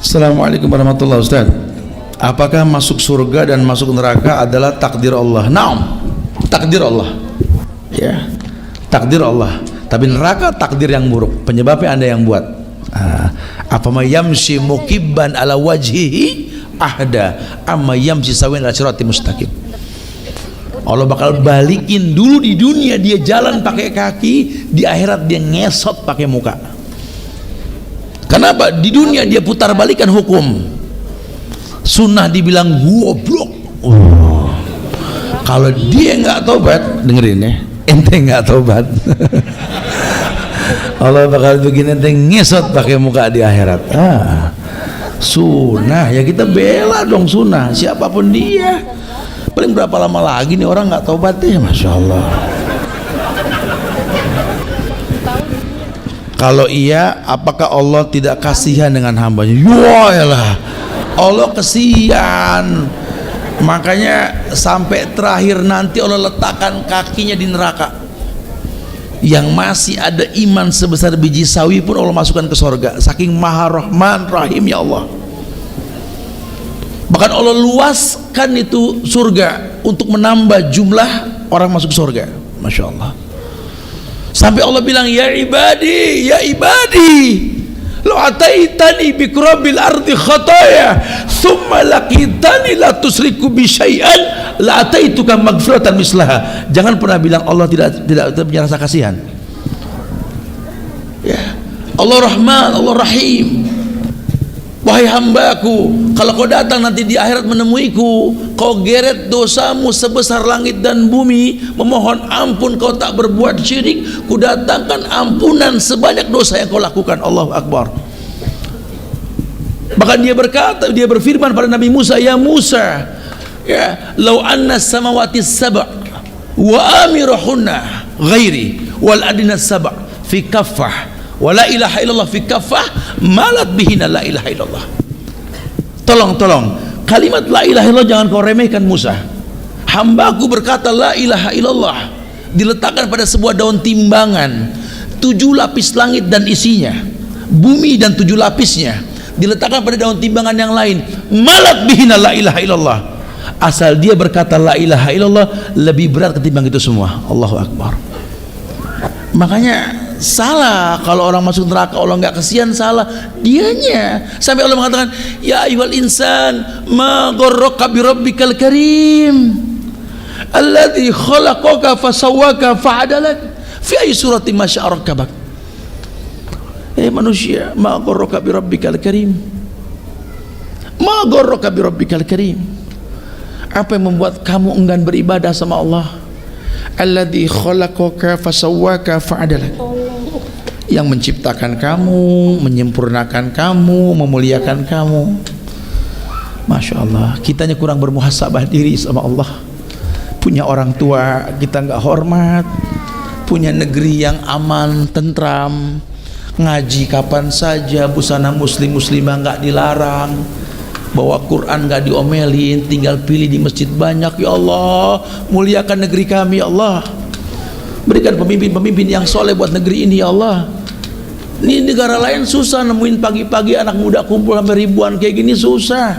Assalamualaikum warahmatullahi wabarakatuh. Apakah masuk surga dan masuk neraka adalah takdir Allah? Naam, takdir Allah. Ya, takdir Allah. Tapi neraka takdir yang buruk. Penyebabnya Anda yang buat. Apa yamshi mukibban ala wajhihi ahda amma yamshi sawin ala sirati mustaqim. Allah bakal balikin dulu di dunia dia jalan pakai kaki, di akhirat dia ngesot pakai muka. Kenapa? Di dunia dia putar balikan hukum. Sunnah dibilang goblok. Kalau dia nggak tobat, dengerin ya, ente nggak tobat. Allah bakal bikin ente ngesot pakai muka di akhirat. Sunnah ya, kita bela dong sunnah, siapapun dia. Paling berapa lama lagi nih orang nggak tobat ya, masya Allah. Kalau iya, apakah Allah tidak kasihan dengan hambanya? Yalah, Allah kesian. Makanya sampai terakhir nanti Allah letakkan kakinya di neraka. Yang masih ada iman sebesar biji sawi pun Allah masukkan ke surga. Saking maha rahman rahim ya Allah. Bahkan Allah luaskan itu surga untuk menambah jumlah orang masuk surga. Masya Allah. Sampai Allah bilang, ya ibadi, lo ataitani bikurabil ardi khataya thumma laqitani la tusriku bi syai'an la ataituka magfiratan mislaha. Jangan pernah bilang Allah tidak punya rasa kasihan. Ya, Allah Rahman, Allah Rahim. Wahai hambaku, kalau kau datang nanti di akhirat menemuiku, kau geret dosamu sebesar langit dan bumi, memohon ampun kau tak berbuat syirik, ku datangkan ampunan sebanyak dosa yang kau lakukan. Allahu Akbar. Bahkan dia berfirman pada Nabi Musa, ya Musa, ya, lau anna samawati sab' wa amiruhunna ghairi wal adina sab' fi kaffah wa la ilaha illallah fi kaffah malat bihina la ilaha illallah. Tolong kalimat la ilaha illallah jangan kau remehkan Musa. Hambaku berkata la ilaha illallah diletakkan pada sebuah daun timbangan, 7 lapis langit dan isinya, bumi dan 7 lapisnya diletakkan pada daun timbangan yang lain, malat bihina la ilaha illallah. Asal dia berkata la ilaha illallah lebih berat ketimbang itu semua. Allahu Akbar. Makanya salah kalau orang masuk neraka Allah nggak kesian, salah dianya. Sampai Allah mengatakan, ya ayyuhal insan ma gharraka bi rabbikal karim alladzi khalaqaka fasawwaka fa'adalak fi ayyi suratin ma syaa rakkabak. Manusia, ma gharraka bi rabbikal karim, ma gharraka bi rabbikal karim. Apa yang membuat kamu enggan beribadah sama Allah? Alladzi khalaqaka fasawwaka fa'adalak. Yang menciptakan kamu, menyempurnakan kamu, memuliakan kamu. Masya Allah, kitanya kurang bermuhasabah diri sama Allah. Punya orang tua kita nggak hormat, punya negeri yang aman, tentram, ngaji kapan saja, busana muslimah nggak dilarang, bawa Quran nggak diomelin, tinggal pilih di masjid banyak. Ya Allah, muliakan negeri kami ya Allah. Berikan pemimpin-pemimpin yang soleh buat negeri ini ya Allah. Ini negara lain susah nemuin pagi-pagi anak muda kumpul sampai ribuan kayak gini, susah.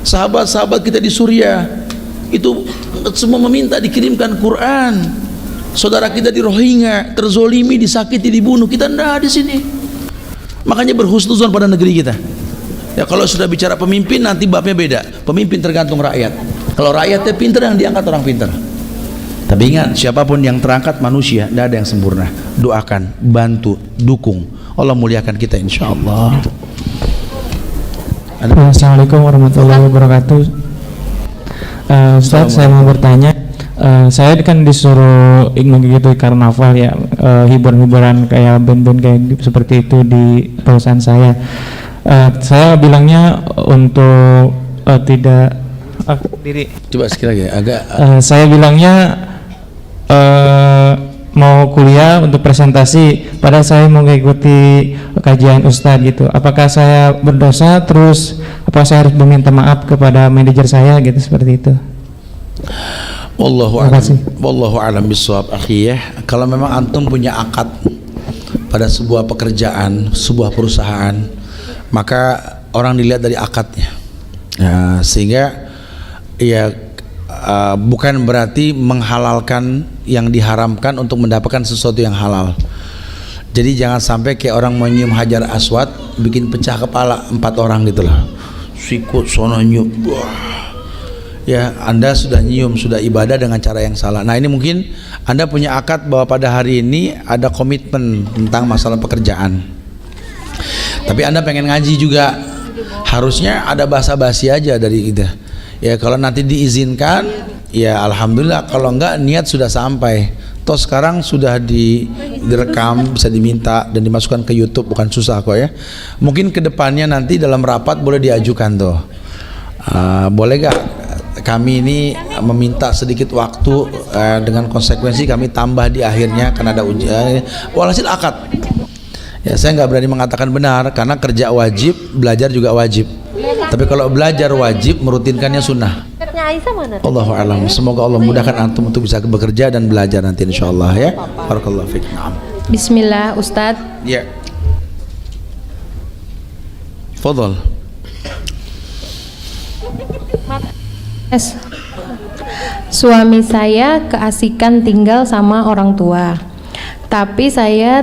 Sahabat-sahabat kita di Suriah itu semua meminta dikirimkan Quran. Saudara kita di Rohingya terzolimi, disakiti, dibunuh, kita enggak di sini. Makanya berhusnuzon pada negeri kita. Ya, kalau sudah bicara pemimpin nanti babnya beda. Pemimpin tergantung rakyat. Kalau rakyatnya pintar yang diangkat orang pintar. Tapi ingat, siapapun yang terangkat manusia, tidak ada yang sempurna. Doakan, bantu, dukung. Allah muliakan kita insyaallah. Assalamualaikum warahmatullahi wabarakatuh. Ustaz, saya mau bertanya. Saya kan disuruh mengikuti karnaval ya, hiburan-hiburan kayak band-band kayak seperti itu di perusahaan saya. Saya bilangnya untuk tidak diri. Coba sekali lagi agak. Saya bilangnya mau kuliah untuk presentasi, padahal saya mau mengikuti kajian Ustadz gitu. Apakah saya berdosa? Terus apa saya harus meminta maaf kepada manajer saya gitu, seperti itu? Wallahu a'lam bishawab, akhi ya. Kalau memang antum punya akad pada sebuah pekerjaan, sebuah perusahaan, maka orang dilihat dari akadnya. Ya, sehingga ya bukan berarti menghalalkan yang diharamkan untuk mendapatkan sesuatu yang halal. Jadi jangan sampai kayak orang menyium hajar aswad bikin pecah kepala 4 orang gitu loh. Sikut sono nyium. Ya, Anda sudah nyium, sudah ibadah dengan cara yang salah. Nah, ini mungkin Anda punya akad bahwa pada hari ini ada komitmen tentang masalah pekerjaan. Tapi Anda pengen ngaji juga. Harusnya ada basa-basi aja dari kita. Ya, kalau nanti diizinkan, ya alhamdulillah. Kalau enggak, niat sudah sampai. Toh sekarang sudah direkam, bisa diminta dan dimasukkan ke YouTube, bukan susah kok ya. Mungkin kedepannya nanti dalam rapat boleh diajukan tuh. Boleh gak kami ini meminta sedikit waktu, dengan konsekuensi kami tambah di akhirnya karena ada ujian. Walhasil akad. Ya, saya nggak berani mengatakan benar karena kerja wajib, belajar juga wajib. Tapi kalau belajar wajib, merutinkannya sunnah. Allahu a'lam. Semoga Allah mudahkan antum untuk bisa bekerja dan belajar nanti insyaallah ya. Barakallahu fiik. Bismillah, Ustadz. Ya. Fadhal. Suami saya keasikan tinggal sama orang tua, tapi saya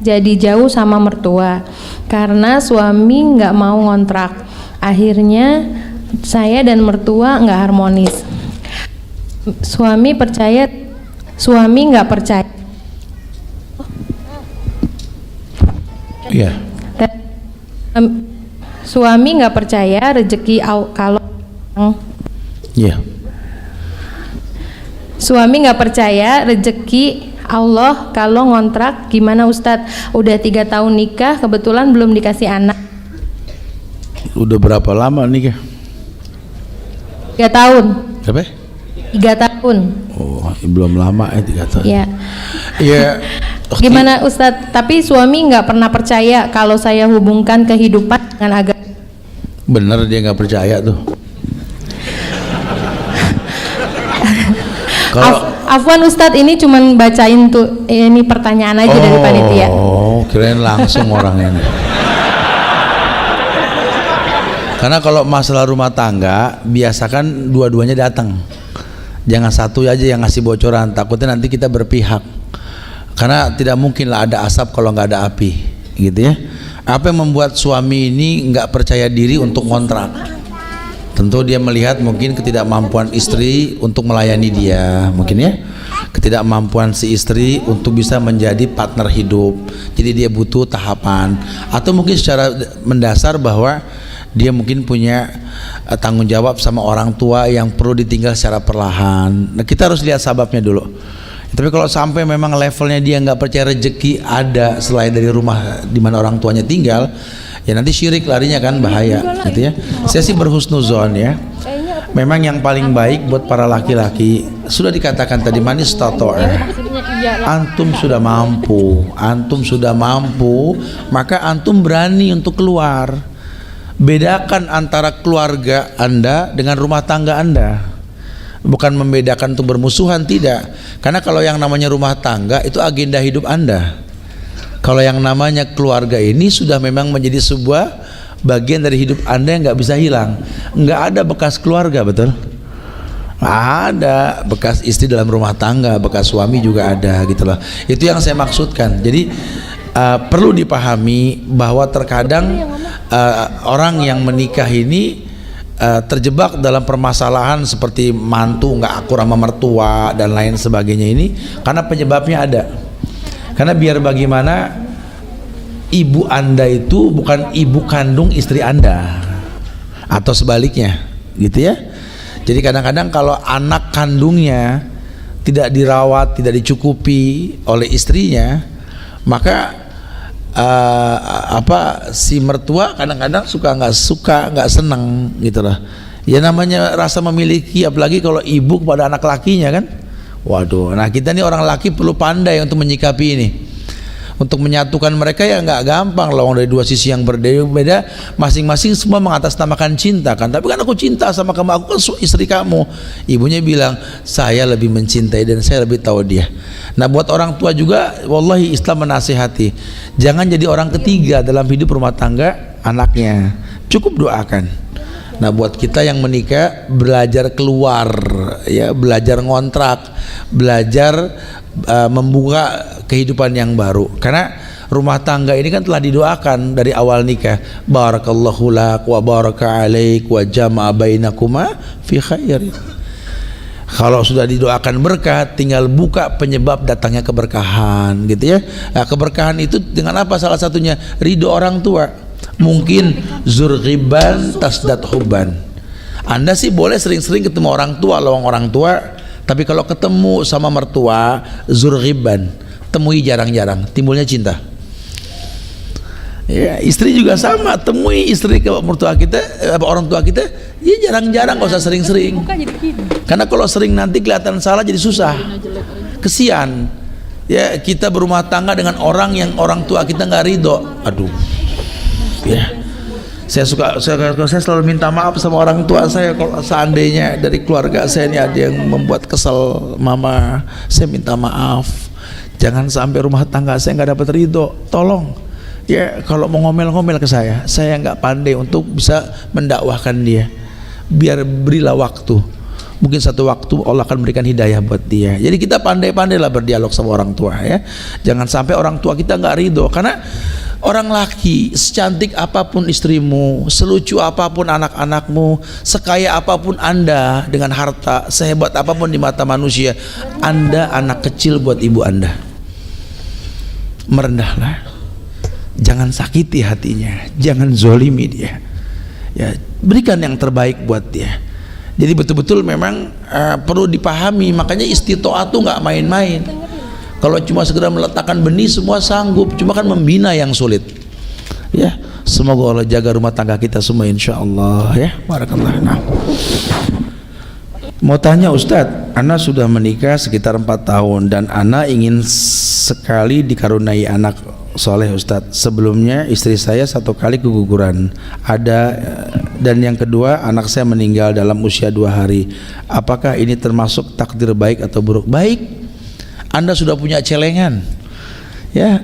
jadi jauh sama mertua karena suami nggak mau ngontrak. Akhirnya saya dan mertua nggak harmonis. Suami nggak percaya. Iya. Suami nggak percaya rezeki kalau Iya. Suami nggak percaya rezeki Allah kalau ngontrak. Gimana Ustadz? Udah 3 tahun nikah, kebetulan belum dikasih anak. Udah berapa lama nikah? 3 tahun. Berapa? 3 tahun. Oh, belum lama ya 3 tahun. Iya. Iya. Gimana Ustadz? Tapi suami nggak pernah percaya kalau saya hubungkan kehidupan dengan agama. Bener dia nggak percaya tuh. Kalau Afwan Ustadz, ini cuman bacain tuh ini pertanyaan aja dari panitia. Oh, kirain langsung orangnya. Karena kalau masalah rumah tangga, biasakan dua-duanya datang. Jangan satu aja yang ngasih bocoran, takutnya nanti kita berpihak. Karena tidak mungkin lah ada asap kalau nggak ada api, gitu ya. Apa yang membuat suami ini nggak percaya diri untuk kontrak? Tentu dia melihat mungkin ketidakmampuan istri untuk melayani dia, mungkin ya, ketidakmampuan si istri untuk bisa menjadi partner hidup. Jadi dia butuh tahapan, atau mungkin secara mendasar bahwa dia mungkin punya tanggung jawab sama orang tua yang perlu ditinggal secara perlahan. Nah, kita harus lihat sebabnya dulu. Tapi kalau sampai memang levelnya dia nggak percaya rezeki ada selain dari rumah di mana orang tuanya tinggal, ya nanti syirik larinya kan, bahaya gitu ya. Saya sih berhusnuzon ya. Memang yang paling baik buat para laki-laki, sudah dikatakan tadi, manis tato, antum sudah mampu, maka antum berani untuk keluar. Bedakan antara keluarga Anda dengan rumah tangga Anda. Bukan membedakan untuk bermusuhan, tidak. Karena kalau yang namanya rumah tangga itu agenda hidup Anda. Kalau yang namanya keluarga ini sudah memang menjadi sebuah bagian dari hidup Anda yang nggak bisa hilang. Nggak ada bekas keluarga, betul? Ada bekas istri dalam rumah tangga, bekas suami juga ada, gitu loh. Itu yang saya maksudkan. Jadi perlu dipahami bahwa terkadang orang yang menikah ini terjebak dalam permasalahan seperti mantu nggak akur sama mertua dan lain sebagainya ini, karena penyebabnya ada. Karena biar bagaimana ibu Anda itu bukan ibu kandung istri Anda, atau sebaliknya gitu ya. Jadi kadang-kadang kalau anak kandungnya tidak dirawat, tidak dicukupi oleh istrinya, maka si mertua kadang-kadang suka nggak senang gitu lah. Ya namanya rasa memiliki, apalagi kalau ibu kepada anak lakinya kan. Waduh, nah kita nih orang laki perlu pandai untuk menyikapi ini. Untuk menyatukan mereka ya nggak gampang loh, dari dua sisi yang berbeda, masing-masing semua mengatasnamakan cinta kan. Tapi kan aku cinta sama kamu, aku kan istri kamu. Ibunya bilang saya lebih mencintai dan saya lebih tahu dia. Nah buat orang tua juga, wallahi Islam menasihati, jangan jadi orang ketiga dalam hidup rumah tangga anaknya, cukup doakan. Nah buat kita yang menikah, belajar keluar ya, belajar ngontrak, belajar membuka kehidupan yang baru. Karena rumah tangga ini kan telah didoakan dari awal nikah, barakallahu lak wa baraka alaik wa jama'a bainakuma fi khair. Kalau sudah didoakan berkah, tinggal buka penyebab datangnya keberkahan gitu ya. Nah, keberkahan itu dengan apa? Salah satunya ridho orang tua. Mungkin zurghiban tasdad hubban. Anda sih boleh sering-sering ketemu orang tua, lawang orang tua, tapi kalau ketemu sama mertua, zurghiban, temui jarang-jarang, timbulnya cinta. Ya, istri juga sama, temui istri ke mertua kita, orang tua kita, ya jarang-jarang, gak usah sering-sering. Karena kalau sering nanti kelihatan salah, jadi susah. Kesian. Ya, kita berumah tangga dengan orang yang orang tua kita nggak ridho. Aduh. Ya. Saya selalu minta maaf sama orang tua saya kalau seandainya dari keluarga saya ini ada yang membuat kesal mama, saya minta maaf. Jangan sampai rumah tangga saya nggak dapat ridho, tolong ya. Kalau mau ngomel-ngomel ke saya nggak pandai untuk bisa mendakwahkan dia. Biar berilah waktu, mungkin satu waktu Allah akan berikan hidayah buat dia. Jadi kita pandai-pandailah berdialog sama orang tua ya. Jangan sampai orang tua kita nggak ridho. Karena orang laki, secantik apapun istrimu, selucu apapun anak-anakmu, sekaya apapun Anda dengan harta, sehebat apapun di mata manusia, Anda anak kecil buat ibu Anda. Merendahlah, jangan sakiti hatinya, jangan zolimi dia. Ya, berikan yang terbaik buat dia. Jadi betul-betul memang perlu dipahami. Makanya istitoah tuh nggak main-main. Kalau cuma segera meletakkan benih semua sanggup, cuma kan membina yang sulit. Ya, semoga Allah jaga rumah tangga kita semua insyaallah ya. Barakallah. Nah, mau tanya Ustadz, Ana sudah menikah sekitar 4 tahun dan Ana ingin sekali dikaruniai anak soleh Ustadz. Sebelumnya istri saya 1 kali keguguran, dan yang kedua anak saya meninggal dalam usia 2 hari. Apakah ini termasuk takdir baik atau buruk? Baik. Anda sudah punya celengan ya,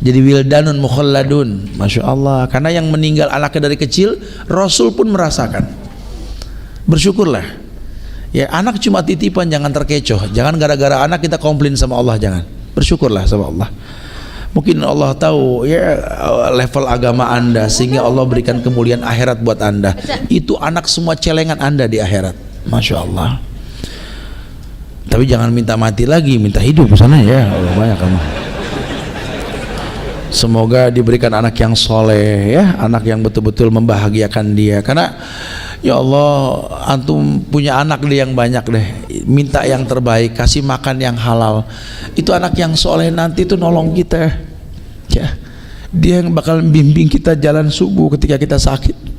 jadi wildanun mukhalladun, Masya Allah. Karena yang meninggal anaknya dari kecil, Rasul pun merasakan. Bersyukurlah ya, anak cuma titipan, jangan terkecoh. Jangan gara-gara anak kita komplain sama Allah, jangan. Bersyukurlah sama Allah. Mungkin Allah tahu ya level agama Anda, sehingga Allah berikan kemuliaan akhirat buat Anda. Itu anak semua celengan Anda di akhirat, Masya Allah. Tapi jangan minta mati lagi, minta hidup ke sana ya. Allah banyak kamu. Semoga diberikan anak yang soleh ya, anak yang betul-betul membahagiakan dia. Karena ya Allah, antum punya anak deh yang banyak deh, minta yang terbaik, kasih makan yang halal. Itu anak yang soleh nanti itu nolong kita ya. Dia yang bakal bimbing kita jalan subuh ketika kita sakit.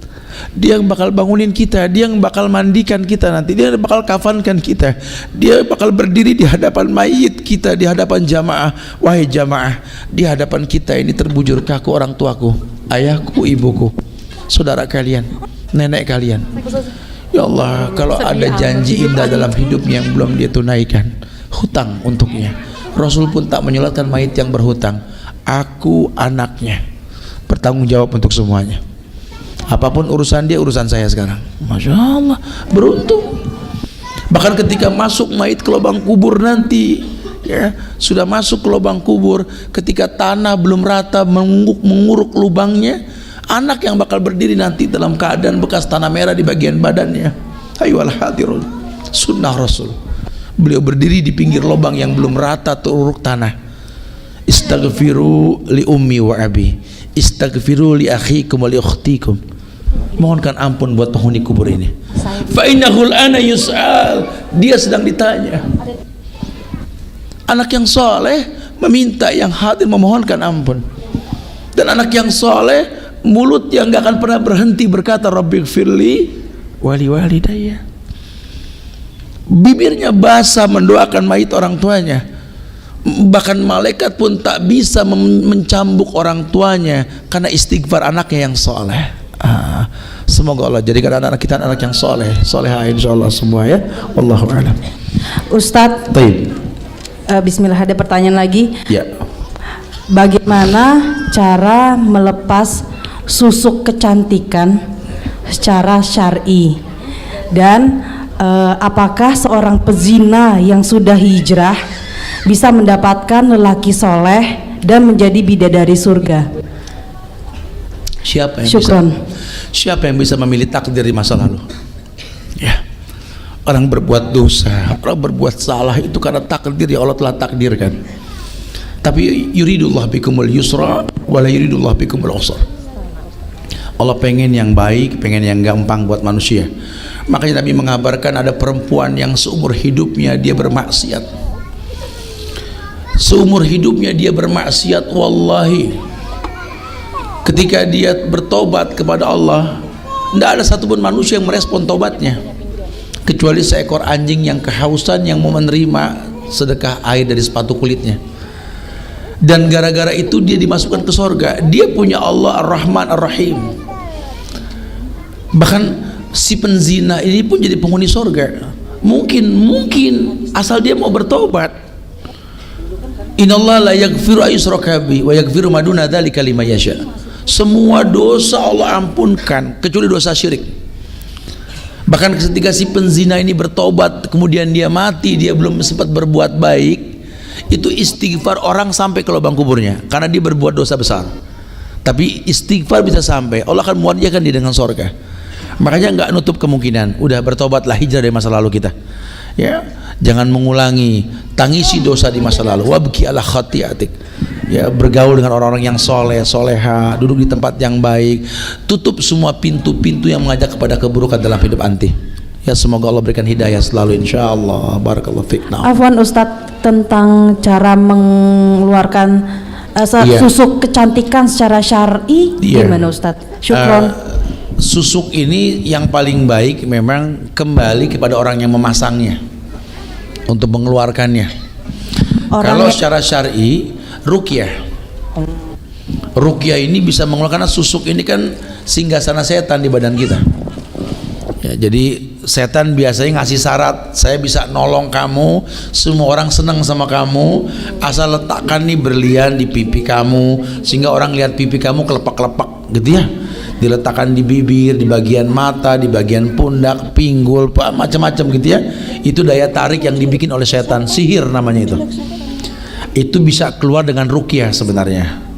Dia yang bakal bangunin kita, dia yang bakal mandikan kita nanti, dia yang bakal kafankan kita, dia bakal berdiri di hadapan mayit kita, di hadapan jamaah. Wahai jamaah, di hadapan kita ini terbujur kaku orang tuaku, ayahku, ibuku, saudara kalian, nenek kalian. Ya Allah, kalau ada janji indah dalam hidupnya yang belum dia tunaikan, hutang untuknya. Rasul pun tak menyolatkan mayit yang berhutang. Aku anaknya, bertanggung jawab untuk semuanya. Apapun urusan dia, urusan saya sekarang. Masya Allah, beruntung. Bahkan ketika masuk mayit ke lubang kubur nanti ya, sudah masuk ke lubang kubur, ketika tanah belum rata menguruk lubangnya, Anak yang bakal berdiri nanti dalam keadaan bekas tanah merah di bagian badannya. Ayyuhal hadirun, sunnah Rasul. Beliau berdiri di pinggir lubang yang belum rata teruruk tanah. Istaghfiru li ummi wa abi, istaghfiru li akhikum wa li ukhtikum. Mohonkan ampun buat penghuni kubur ini. Fa innahul ana yus'al, dia sedang ditanya. Anak yang soleh meminta yang hadir memohonkan ampun. Dan anak yang soleh, mulut yang gak akan pernah berhenti berkata Rabbighfirli wali walidayya. Bibirnya basah mendoakan mayit orang tuanya. Bahkan malaikat pun tak bisa mencambuk orang tuanya karena istighfar anaknya yang soleh. Semoga Allah jadikan anak-anak kita anak yang soleh, solehah insyaallah semua ya. Wallahu a'lam. Ustadz, bismillah, ada pertanyaan lagi. Ya. Bagaimana cara melepas susuk kecantikan secara syar'i, dan apakah seorang pezina yang sudah hijrah bisa mendapatkan lelaki soleh dan menjadi bidadari surga? Siapa yang bisa memilih takdir di masa lalu? Ya, orang berbuat dosa, orang berbuat salah itu karena takdir yang Allah telah takdirkan. Tapi yuridullah bikumul yusra wala yuridullah bikumul usra. Allah pengen yang baik, pengen yang gampang buat manusia. Makanya Nabi mengabarkan ada perempuan yang seumur hidupnya dia bermaksiat. Seumur hidupnya dia bermaksiat, wallahi. Ketika dia bertobat kepada Allah, tidak ada satupun manusia yang merespon tobatnya, kecuali seekor anjing yang kehausan yang mau menerima sedekah air dari sepatu kulitnya. Dan gara-gara itu dia dimasukkan ke surga. Dia punya Allah Ar-Rahman Ar-Rahim. Bahkan si penzina ini pun jadi penghuni surga. Mungkin asal dia mau bertobat. Innallaha la yaghfiru ayyushraka bihi wa yaghfiru ma duna dzalika liman yasha. Semua dosa Allah ampunkan kecuali dosa syirik. Bahkan ketika si penzina ini bertobat kemudian dia mati, dia belum sempat berbuat baik, itu istighfar orang sampai ke lubang kuburnya karena dia berbuat dosa besar. Tapi istighfar bisa sampai, Allah akan muwajjahkan dia dengan surga. Makanya nggak nutup kemungkinan. Udah bertobatlah, hijrah dari masa lalu kita. Ya, jangan mengulangi, tangisi dosa di masa lalu. Wabki ala khati'atik. Ya, bergaul dengan orang-orang yang soleh, soleha, duduk di tempat yang baik, tutup semua pintu-pintu yang mengajak kepada keburukan dalam hidup anti. Ya, semoga Allah berikan hidayah selalu insyaallah. Barakallahu fiik. Afwan Ustadz, tentang cara mengeluarkan susuk kecantikan secara syar'i gimana Ustadz? Syukron. Susuk ini yang paling baik memang kembali kepada orang yang memasangnya untuk mengeluarkannya. Kalau secara syar'i ruqyah. Ruqyah ini bisa mengeluarkan, susuk ini kan singgasana setan di badan kita. Ya, jadi setan biasanya ngasih syarat, saya bisa nolong kamu, semua orang senang sama kamu, asal letakkan nih berlian di pipi kamu sehingga orang lihat pipi kamu kelepak-kelepak gitu ya. Diletakkan di bibir, di bagian mata, di bagian pundak, pinggul, macam-macam gitu ya. Itu daya tarik yang dibikin oleh setan, sihir namanya itu. Itu bisa keluar dengan ruqyah sebenarnya.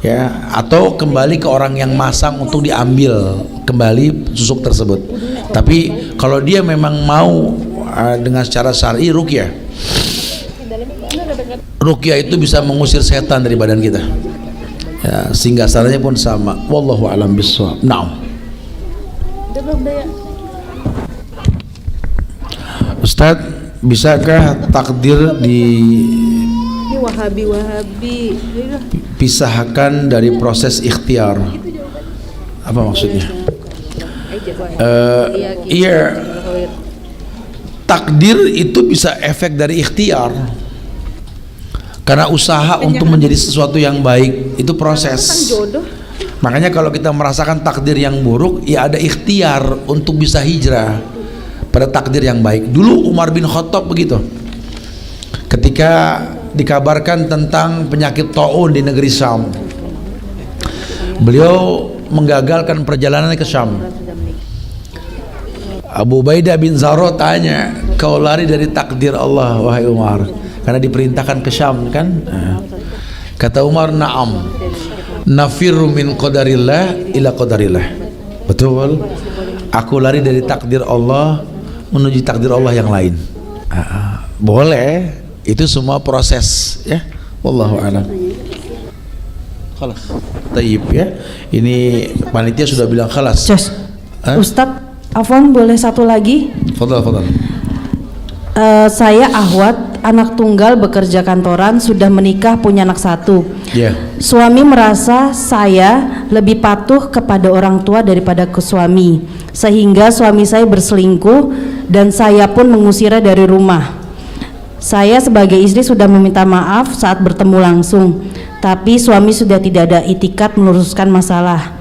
Ya, atau kembali ke orang yang masang untuk diambil kembali susuk tersebut. Tapi kalau dia memang mau dengan secara syar'i ruqyah. Ruqyah itu bisa mengusir setan dari badan kita. Ya, sehingga salahnya pun sama. Wallahu a'lam bishawab. Naam. Ustaz, bisakah takdir Wahabi pisahkan dari proses ikhtiar? Apa maksudnya? Iya, takdir itu bisa efek dari ikhtiar. Karena usaha untuk menjadi sesuatu yang baik itu proses. Makanya kalau kita merasakan takdir yang buruk, ya ada ikhtiar untuk bisa hijrah pada takdir yang baik. Dulu Umar bin Khattab begitu. Ketika dikabarkan tentang penyakit taun di negeri Syam, beliau menggagalkan perjalanannya ke Syam. Abu Ubaidah bin Zarrah tanya, kau lari dari takdir Allah wahai Umar, karena diperintahkan ke Syam kan? Kata Umar, na'am. Nafirru min qadarillah ila qadarillah. Betul. Aku lari dari takdir Allah menuju takdir Allah yang lain. Boleh. Itu semua proses ya. Wallahu a'lam. Khalas. Taib ya. Ini panitia sudah bilang khalas. Jos. Ustadz, afwan boleh satu lagi? Fadal. Saya Ahwat, anak tunggal, bekerja kantoran, sudah menikah, punya anak satu. Ya. Suami merasa saya lebih patuh kepada orang tua daripada ke suami, sehingga suami saya berselingkuh dan saya pun mengusirnya dari rumah. Saya sebagai istri sudah meminta maaf saat bertemu langsung, tapi suami sudah tidak ada itikat meluruskan masalah.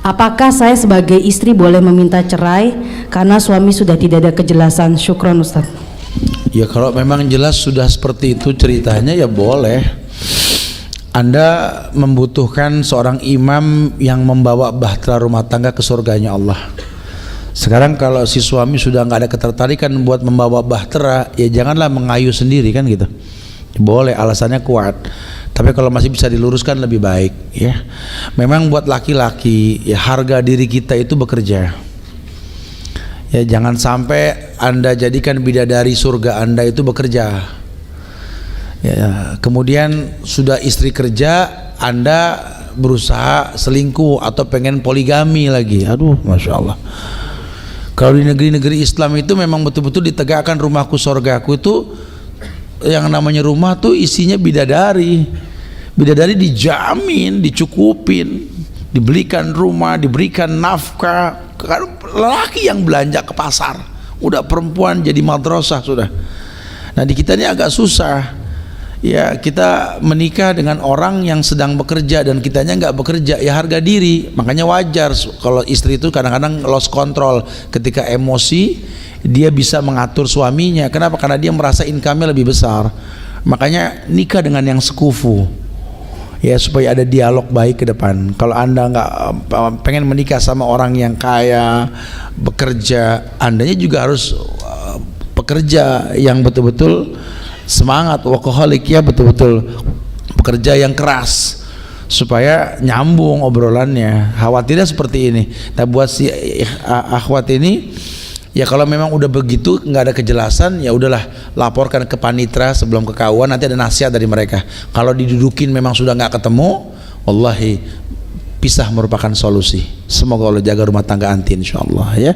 Apakah saya sebagai istri boleh meminta cerai karena suami sudah tidak ada kejelasan? Syukron Ustaz. Ya kalau memang jelas sudah seperti itu ceritanya ya boleh. Anda membutuhkan seorang imam yang membawa bahtera rumah tangga ke surganya Allah. Sekarang kalau si suami sudah nggak ada ketertarikan buat membawa bahtera, ya janganlah mengayu sendiri kan gitu. Boleh, alasannya kuat. Tapi kalau masih bisa diluruskan lebih baik ya. Memang buat laki-laki ya harga diri kita itu bekerja. Ya jangan sampai Anda jadikan bidadari surga Anda itu bekerja. Ya, kemudian sudah istri kerja, Anda berusaha selingkuh atau pengen poligami lagi. Aduh, masya Allah. Kalau di negeri-negeri Islam itu memang betul-betul ditegakkan rumahku surgaku itu. Yang namanya rumah tuh isinya bidadari. Bidadari dijamin, dicukupin, dibelikan rumah, diberikan nafkah. Lelaki yang belanja ke pasar, udah perempuan jadi madrasah sudah. Nah di kita ini agak susah. Ya kita menikah dengan orang yang sedang bekerja dan kitanya nggak bekerja, ya harga diri. Makanya wajar kalau istri itu kadang-kadang lost control ketika emosi. Dia bisa mengatur suaminya. Kenapa? Karena dia merasa income-nya lebih besar. Makanya nikah dengan yang sekufu ya, supaya ada dialog baik ke depan. Kalau Anda nggak pengen menikah sama orang yang kaya, bekerja, Andanya juga harus pekerja yang betul-betul semangat, workaholic ya, betul-betul pekerja yang keras supaya nyambung obrolannya. Khawatirnya seperti ini. Nah buat si akhwat ini ya kalau memang udah begitu nggak ada kejelasan, ya udahlah laporkan ke panitra sebelum kekauan, nanti ada nasihat dari mereka. Kalau didudukin memang sudah nggak ketemu, wallahi pisah merupakan solusi. Semoga Allah jaga rumah tangga anti insyaallah ya.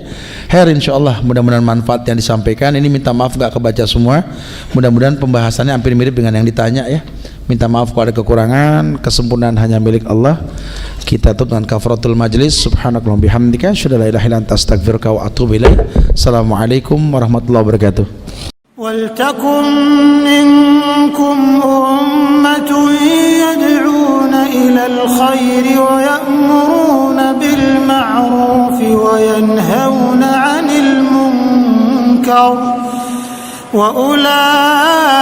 Insyaallah mudah-mudahan manfaat yang disampaikan ini, minta maaf nggak kebaca semua. Mudah-mudahan pembahasannya hampir mirip dengan yang ditanya ya. Minta maaf kalau ada kekurangan, kesempurnaan hanya milik Allah. Kita tutup dengan kafaratul majlis. Subhanakallahumma bihamdika asyhadu an la ilaha illa anta astaghfiruka wa atubu ilaik. Assalamualaikum warahmatullahi wabarakatuh. ولتكن منكم أمة يدعون إلى الخير ويأمرون بالمعروف وينهون عن المنكر وأولئك